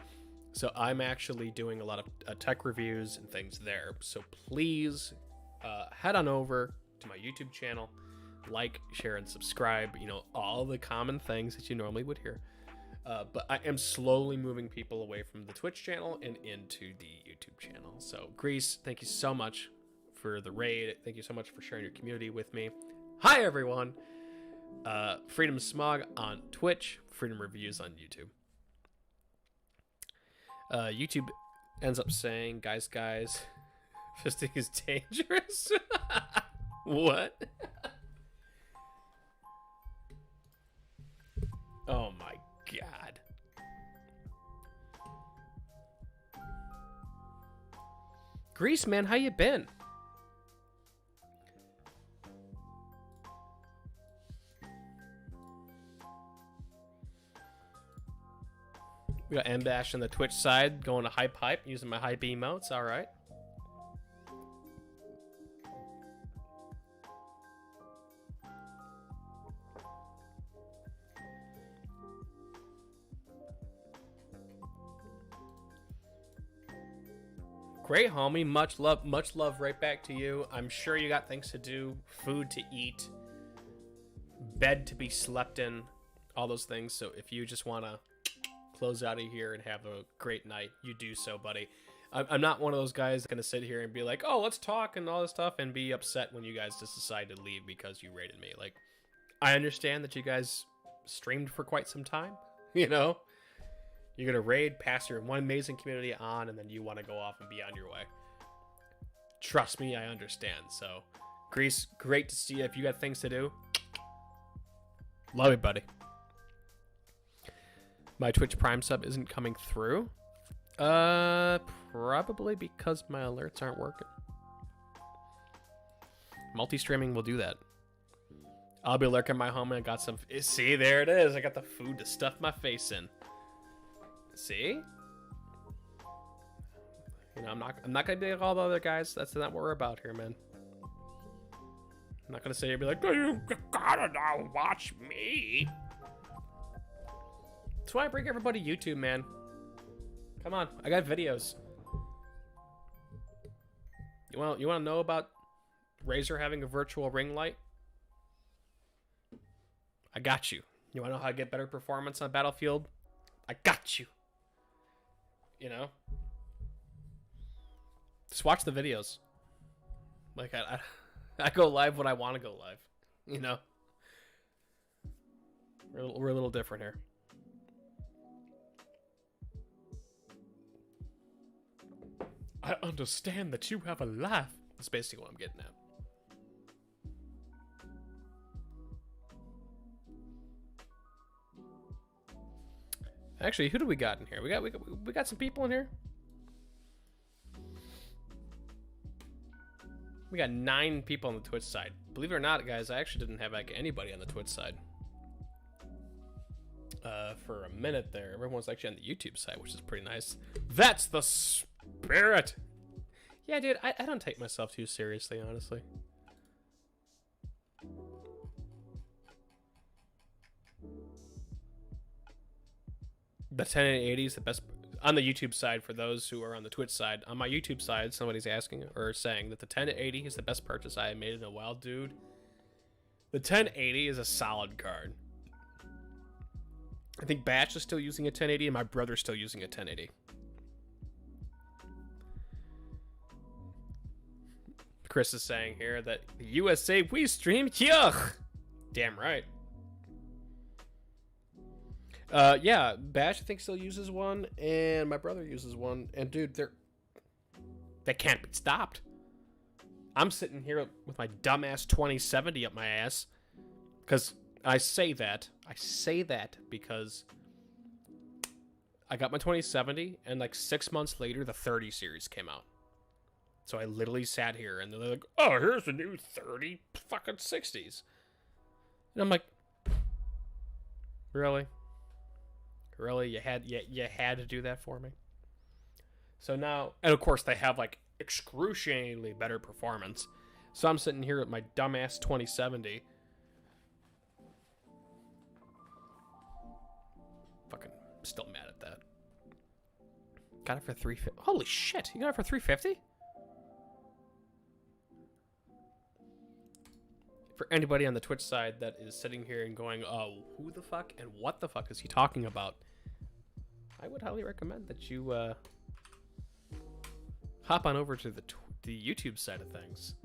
So I'm actually doing a lot of tech reviews and things there. So please head on over to my YouTube channel, like, share, and subscribe. You know, all the common things that you normally would hear. But I am slowly moving people away from the Twitch channel and into the YouTube channel. So Grease, thank you so much for the raid. Thank you so much for sharing your community with me. Hi, everyone. Freedom Smog on Twitch, Freedom Reviews on YouTube. YouTube ends up saying, guys, fisting is dangerous. What? Oh my god. Grease, man, how you been? We got Mbash on the Twitch side, going to hype, using my hype emotes. All right. Great, homie. Much love right back to you. I'm sure you got things to do, food to eat, bed to be slept in, all those things. So if you just want to close out of here and have a great night, you do so, buddy. I'm not one of those guys gonna sit here and be like, oh, let's talk and all this stuff, and be upset when you guys just decide to leave because you rated me. Like, I understand that you guys streamed for quite some time. You know, you're gonna raid, pass your one amazing community on, and then you want to go off and be on your way. Trust me, I understand. So Grease, great to see you. If you got things to do, love you, buddy. My Twitch Prime sub isn't coming through. Probably because my alerts aren't working. Multi-streaming will do that. I'll be lurking my home and I got some. See, there it is. I got the food to stuff my face in. See? You know, I'm not gonna be like all the other guys. That's not what we're about here, man. I'm not gonna say be like, oh, you gotta now watch me. That's why I bring everybody YouTube, man. Come on, I got videos. You want to know about Razer having a virtual ring light? I got you. You want to know how to get better performance on Battlefield? I got you. You know? Just watch the videos. Like, I go live when I want to go live. You know? We're a little different here. I understand that you have a life. That's basically what I'm getting at. Actually, who do we got in here? We got some people in here. We got 9 people on the Twitch side. Believe it or not, guys, I actually didn't have like anybody on the Twitch side. For a minute there, everyone's actually on the YouTube side, which is pretty nice. That's the spirit. Yeah, dude, I don't take myself too seriously, honestly. The 1080 is the best on the YouTube side for those who are on the Twitch side. On my YouTube side, somebody's asking or saying that the 1080 is the best purchase I have made in a while, dude. The 1080 is a solid card. I think Batch is still using a 1080 and my brother's still using a 1080. Chris is saying here that the USA we stream, yuck. Damn right. Yeah, Bash I think still uses one, and my brother uses one, and dude, they can't be stopped. I'm sitting here with my dumbass 2070 up my ass, because I say that because I got my 2070, and like 6 months later, the 30 series came out. So I literally sat here, and they're like, "Oh, here's the new 30 fucking 60s," and I'm like, "Really? Really? You had to do that for me?" So now, and of course, they have like excruciatingly better performance. So I'm sitting here with my dumbass 2070. Fucking still mad at that. Got it for 350. Holy shit, you got it for 350? For anybody on the Twitch side that is sitting here and going, oh, who the fuck and what the fuck is he talking about? I would highly recommend that you hop on over to the YouTube side of things.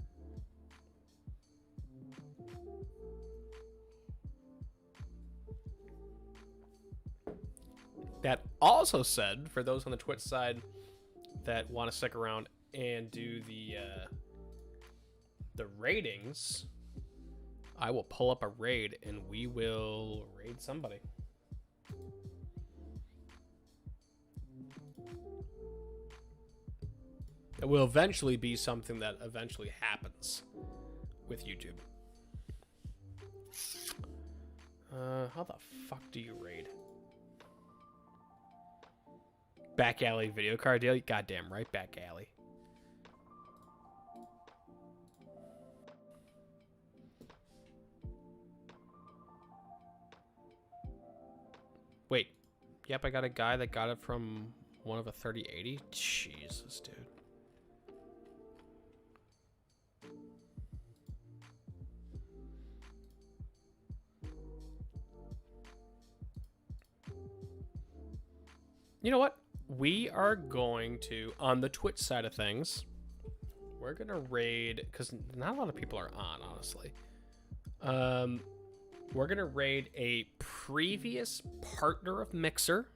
That also said, for those on the Twitch side that want to stick around and do the ratings, I will pull up a raid and we will raid somebody. It will eventually be something that eventually happens with YouTube. How the fuck do you raid? Back alley video card deal? Goddamn right, back alley. Wait. Yep, I got a guy that got it from one of a 3080. Jesus, dude. You know what? We are going to, on the Twitch side of things, we're going to raid, because not a lot of people are on, honestly. We're going to raid a previous partner of Mixer.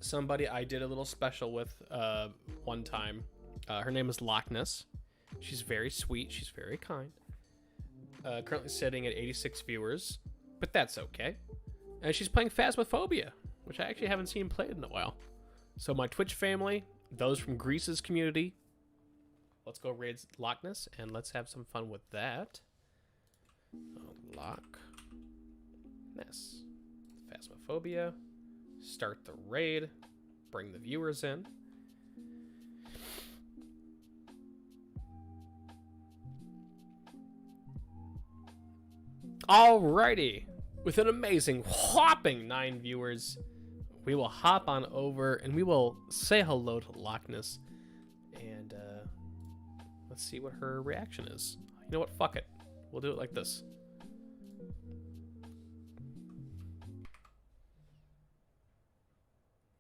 Somebody I did a little special with one time. Her name is Loch Ness. She's very sweet. She's very kind. Currently sitting at 86 viewers, but that's okay. And she's playing Phasmophobia, which I actually haven't seen played in a while. So my Twitch family, those from Greece's community, let's go raid Loch Ness and let's have some fun with that. Loch Ness. Phasmophobia. Start the raid. Bring the viewers in. Alrighty. With an amazing, whopping 9 viewers, we will hop on over and we will say hello to Loch Ness. And let's see what her reaction is. You know what? Fuck it. We'll do it like this.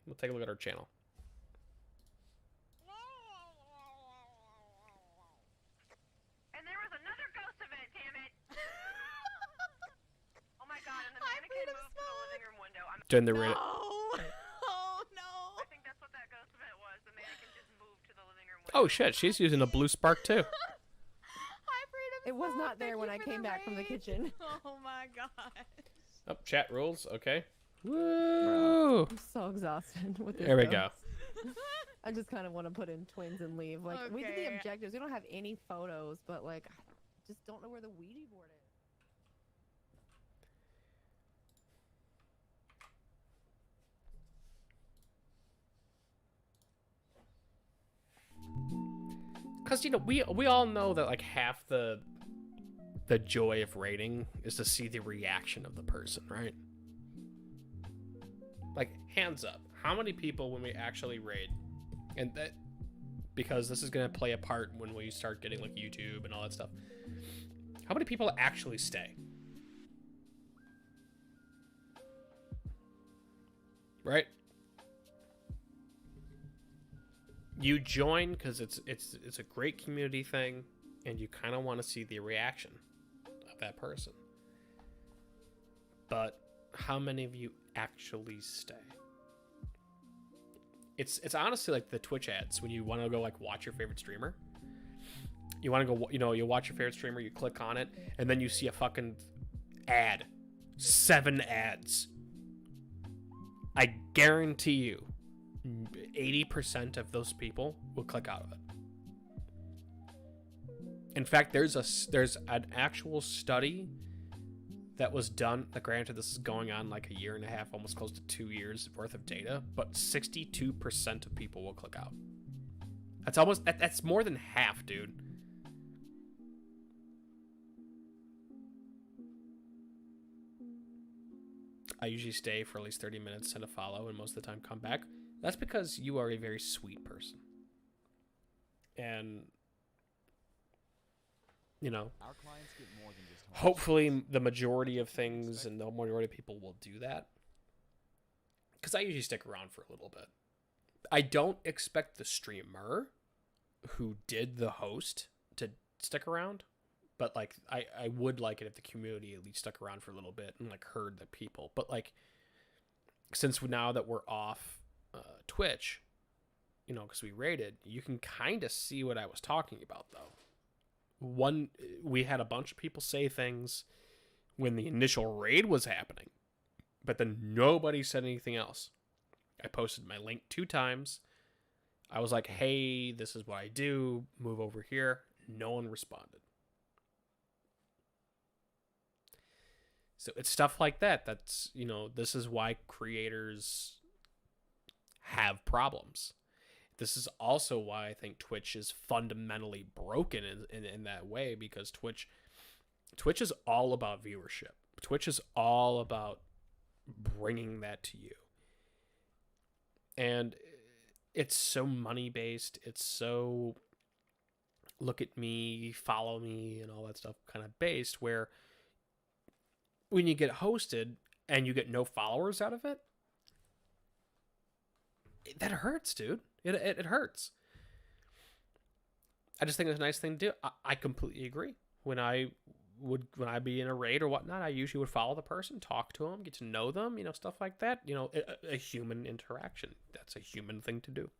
We'll take a look at our channel. And there was another ghost event, damn it! Oh my god, and the mannequin moved to the living room window. During the raid. Oh no! I think that's what that ghost event was. The mannequin just moved to the living room window. Oh shit, she's using a blue spark too. Hi, Freedom. It was not there when I came back from the kitchen. Oh my god. Oh, chat rules. Okay. Woo! I'm so exhausted with this. There we go. I just kind of want to put in twins and leave. Like, we did the Okay. objectives. We don't have any photos, but, like, I just don't know where the Ouija board is. Because, you know, we all know that, like, half the joy of raiding is to see the reaction of the person, right? Like, hands up. How many people, when we actually raid, and that, because this is going to play a part when we start getting, like, YouTube and all that stuff, how many people actually stay? Right? You join because it's a great community thing, and you kind of want to see the reaction of that person. But how many of you actually stay? It's honestly like the Twitch ads when you want to go like watch your favorite streamer. You want to go, you know, you watch your favorite streamer, you click on it, and then you see a fucking ad. 7 ads. I guarantee you 80% of those people will click out of it. In fact, there's an actual study that was done. Granted, this is going on like a year and a half, almost close to 2 years worth of data, but 62% of people will click out. That's more than half, dude. I usually stay for at least 30 minutes, send a follow, and most of the time come back. That's because you are a very sweet person. And, you know, Our clients get more than just homes. hopefully the majority of things and the majority of people will do that. Because I usually stick around for a little bit. I don't expect the streamer who did the host to stick around. But, like, I would like it if the community at least stuck around for a little bit and, like, heard the people. But, like, since now that we're off Twitch, you know, because we raided, you can kind of see what I was talking about, though. We had a bunch of people say things when the initial raid was happening. But then nobody said anything else. I posted my link 2 times. I was like, hey, this is what I do. Move over here. No one responded. So it's stuff like that. That's, you know, this is why creators have problems. This is also why I think Twitch is fundamentally broken in that way, because Twitch is all about viewership. Twitch is all about bringing that to you. And it's so money-based. It's so look at me, follow me, and all that stuff kind of based, where when you get hosted and you get no followers out of it, that hurts, dude. It hurts. I just think it's a nice thing to do. I completely agree. When I be in a raid or whatnot, I usually would follow the person, talk to them, get to know them, you know, stuff like that. You know, a human interaction. That's a human thing to do.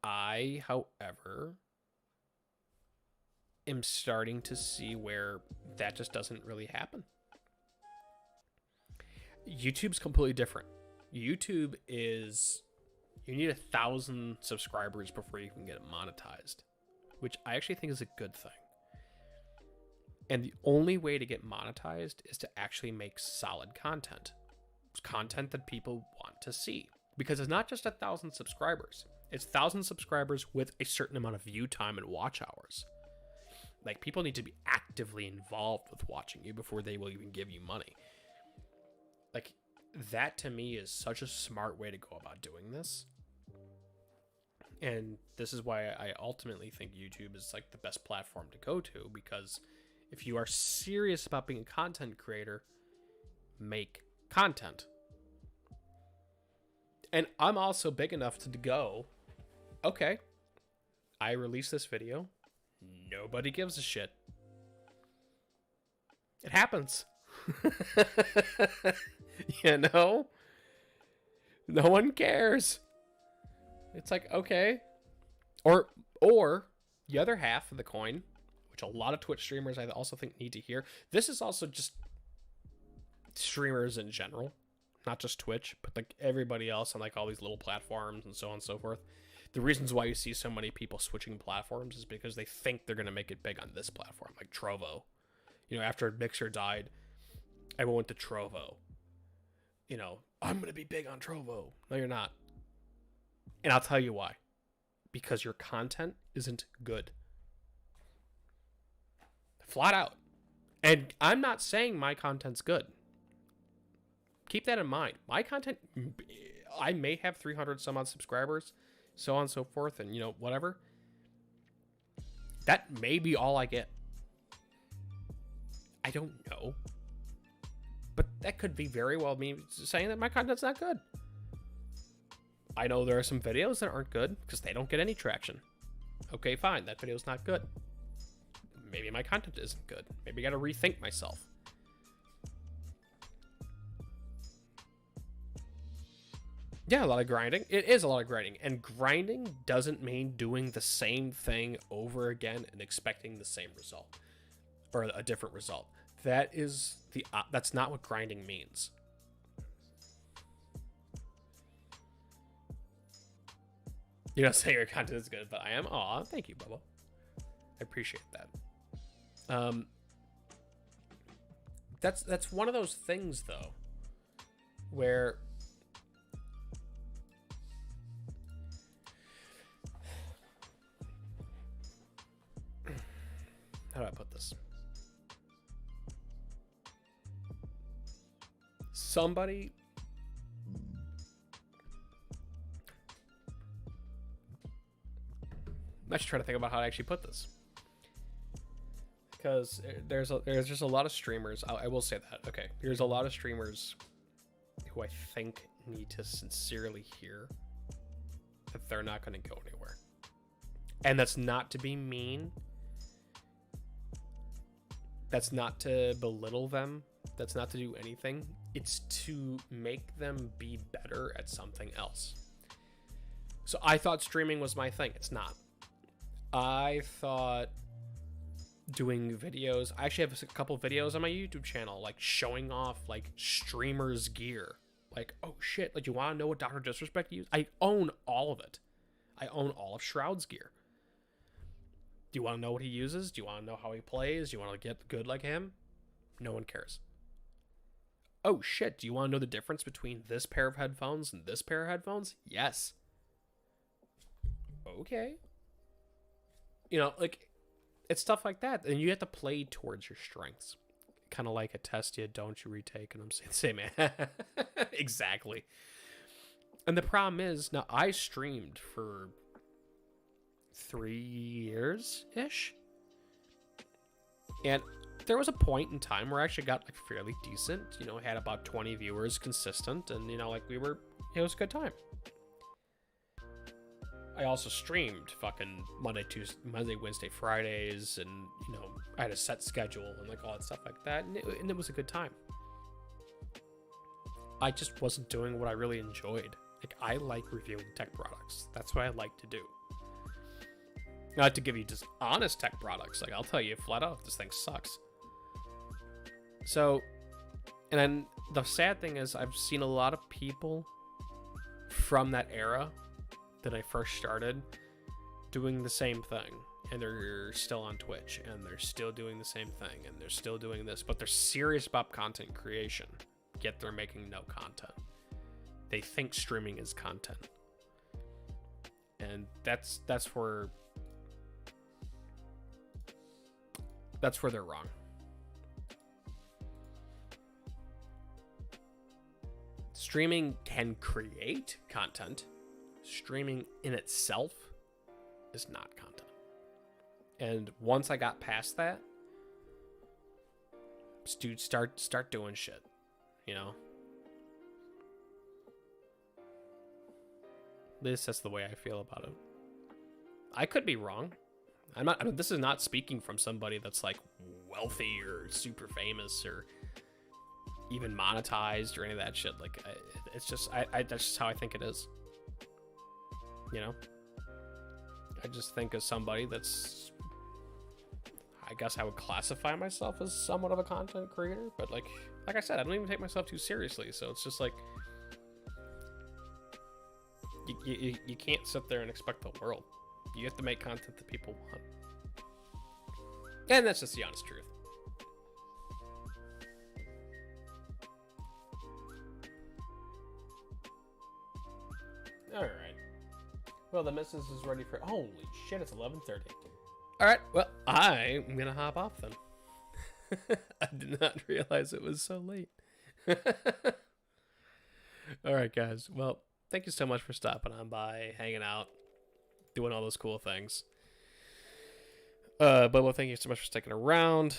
I, however, am starting to see where that just doesn't really happen. YouTube's completely different. YouTube is, you need 1,000 subscribers before you can get it monetized, which I actually think is a good thing. And the only way to get monetized is to actually make solid content. Content that people want to see. Because it's not just 1,000 subscribers. It's 1,000 subscribers with a certain amount of view time and watch hours. Like, people need to be actively involved with watching you before they will even give you money. Like, that to me is such a smart way to go about doing this. And this is why I ultimately think YouTube is like the best platform to go to, because if you are serious about being a content creator, make content. And I'm also big enough to go, okay, I release this video, nobody gives a shit. It happens. You know? No one cares. It's like, okay. Or the other half of the coin, which a lot of Twitch streamers I also think need to hear. This is also just streamers in general, not just Twitch, but like everybody else on like all these little platforms and so on and so forth. The reasons why you see so many people switching platforms is because they think they're going to make it big on this platform, like Trovo. You know, after Mixer died, everyone went to Trovo. You know, I'm going to be big on Trovo. No, you're not. And I'll tell you why. Because your content isn't good. Flat out. And I'm not saying my content's good. Keep that in mind. My content, I may have 300 some odd subscribers, so on and so forth, and, you know, whatever. That may be all I get. I don't know. But that could be very well me saying that my content's not good. I know there are some videos that aren't good because they don't get any traction. Okay, fine. That video's not good. Maybe my content isn't good. Maybe I got to rethink myself. Yeah, a lot of grinding. It is a lot of grinding. And grinding doesn't mean doing the same thing over again and expecting the same result. Or a different result. That's not what grinding means. You don't say your content is good, but I am. Aw, thank you, Bubba. I appreciate that. That's one of those things, though, where how do I put this? somebody. I should try to think about how to actually put this, because there's just a lot of streamers. I will say that. Okay, there's a lot of streamers who I think need to sincerely hear that they're not going to go anywhere, and that's not to be mean. That's not to belittle them. That's not to do anything. It's to make them be better at something else. So I thought streaming was my thing. It's not. I thought doing videos. I actually have a couple videos on my YouTube channel, like showing off like streamers' gear. Like, oh shit, like you want to know what Dr. Disrespect used? I own all of it. I own all of Shroud's gear. Do you want to know what he uses? Do you want to know how he plays? Do you want to get good like him? No one cares. Oh shit, do you want to know the difference between this pair of headphones and this pair of headphones? Yes. Okay. You know, like, it's stuff like that. And you have to play towards your strengths. Kind of like a test you don't you retake. And I'm saying the same, man. Exactly. And the problem is, now I streamed for 3 years-ish. And there was a point in time where I actually got like fairly decent. You know, had about 20 viewers consistent. And, you know, like it was a good time. I also streamed fucking Monday, Wednesday, Fridays, and, you know, I had a set schedule and like all that stuff like that, and it was a good time. I just wasn't doing what I really enjoyed. Like, I like reviewing tech products. That's what I like to do. Not to give you just honest tech products. Like, I'll tell you flat out, this thing sucks. So, and then the sad thing is, I've seen a lot of people from that era that I first started doing the same thing, and they're still on Twitch, and they're still doing the same thing, and they're still doing this, but they're serious about content creation, yet they're making no content. They think streaming is content, and that's where they're wrong. Streaming can create content. Streaming in itself is not content. And once I got past that, dude, start doing shit, you know? At least that's the way I feel about it. I could be wrong. I mean, this is not speaking from somebody that's like wealthy or super famous or even monetized or any of that shit. Like, it's just, that's just how I think it is. You know, I just think as somebody that's, I guess I would classify myself as somewhat of a content creator, but like I said, I don't even take myself too seriously. So it's just like, you can't sit there and expect the world. You have to make content that people want. And that's just the honest truth. All right. Well, the missus is ready for... Holy shit, it's 11:30. Alright, well, I'm gonna hop off then. I did not realize it was so late. Alright, guys. Well, thank you so much for stopping on by, hanging out, doing all those cool things. But thank you so much for sticking around.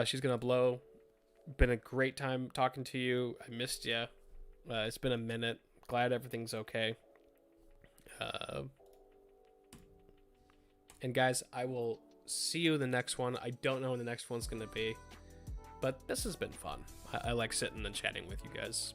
She's gonna blow. Been a great time talking to you. I missed you. It's been a minute. Glad everything's okay. And guys, I will see you in the next one. I don't know when the next one's going to be, but this has been fun. I like sitting and chatting with you guys.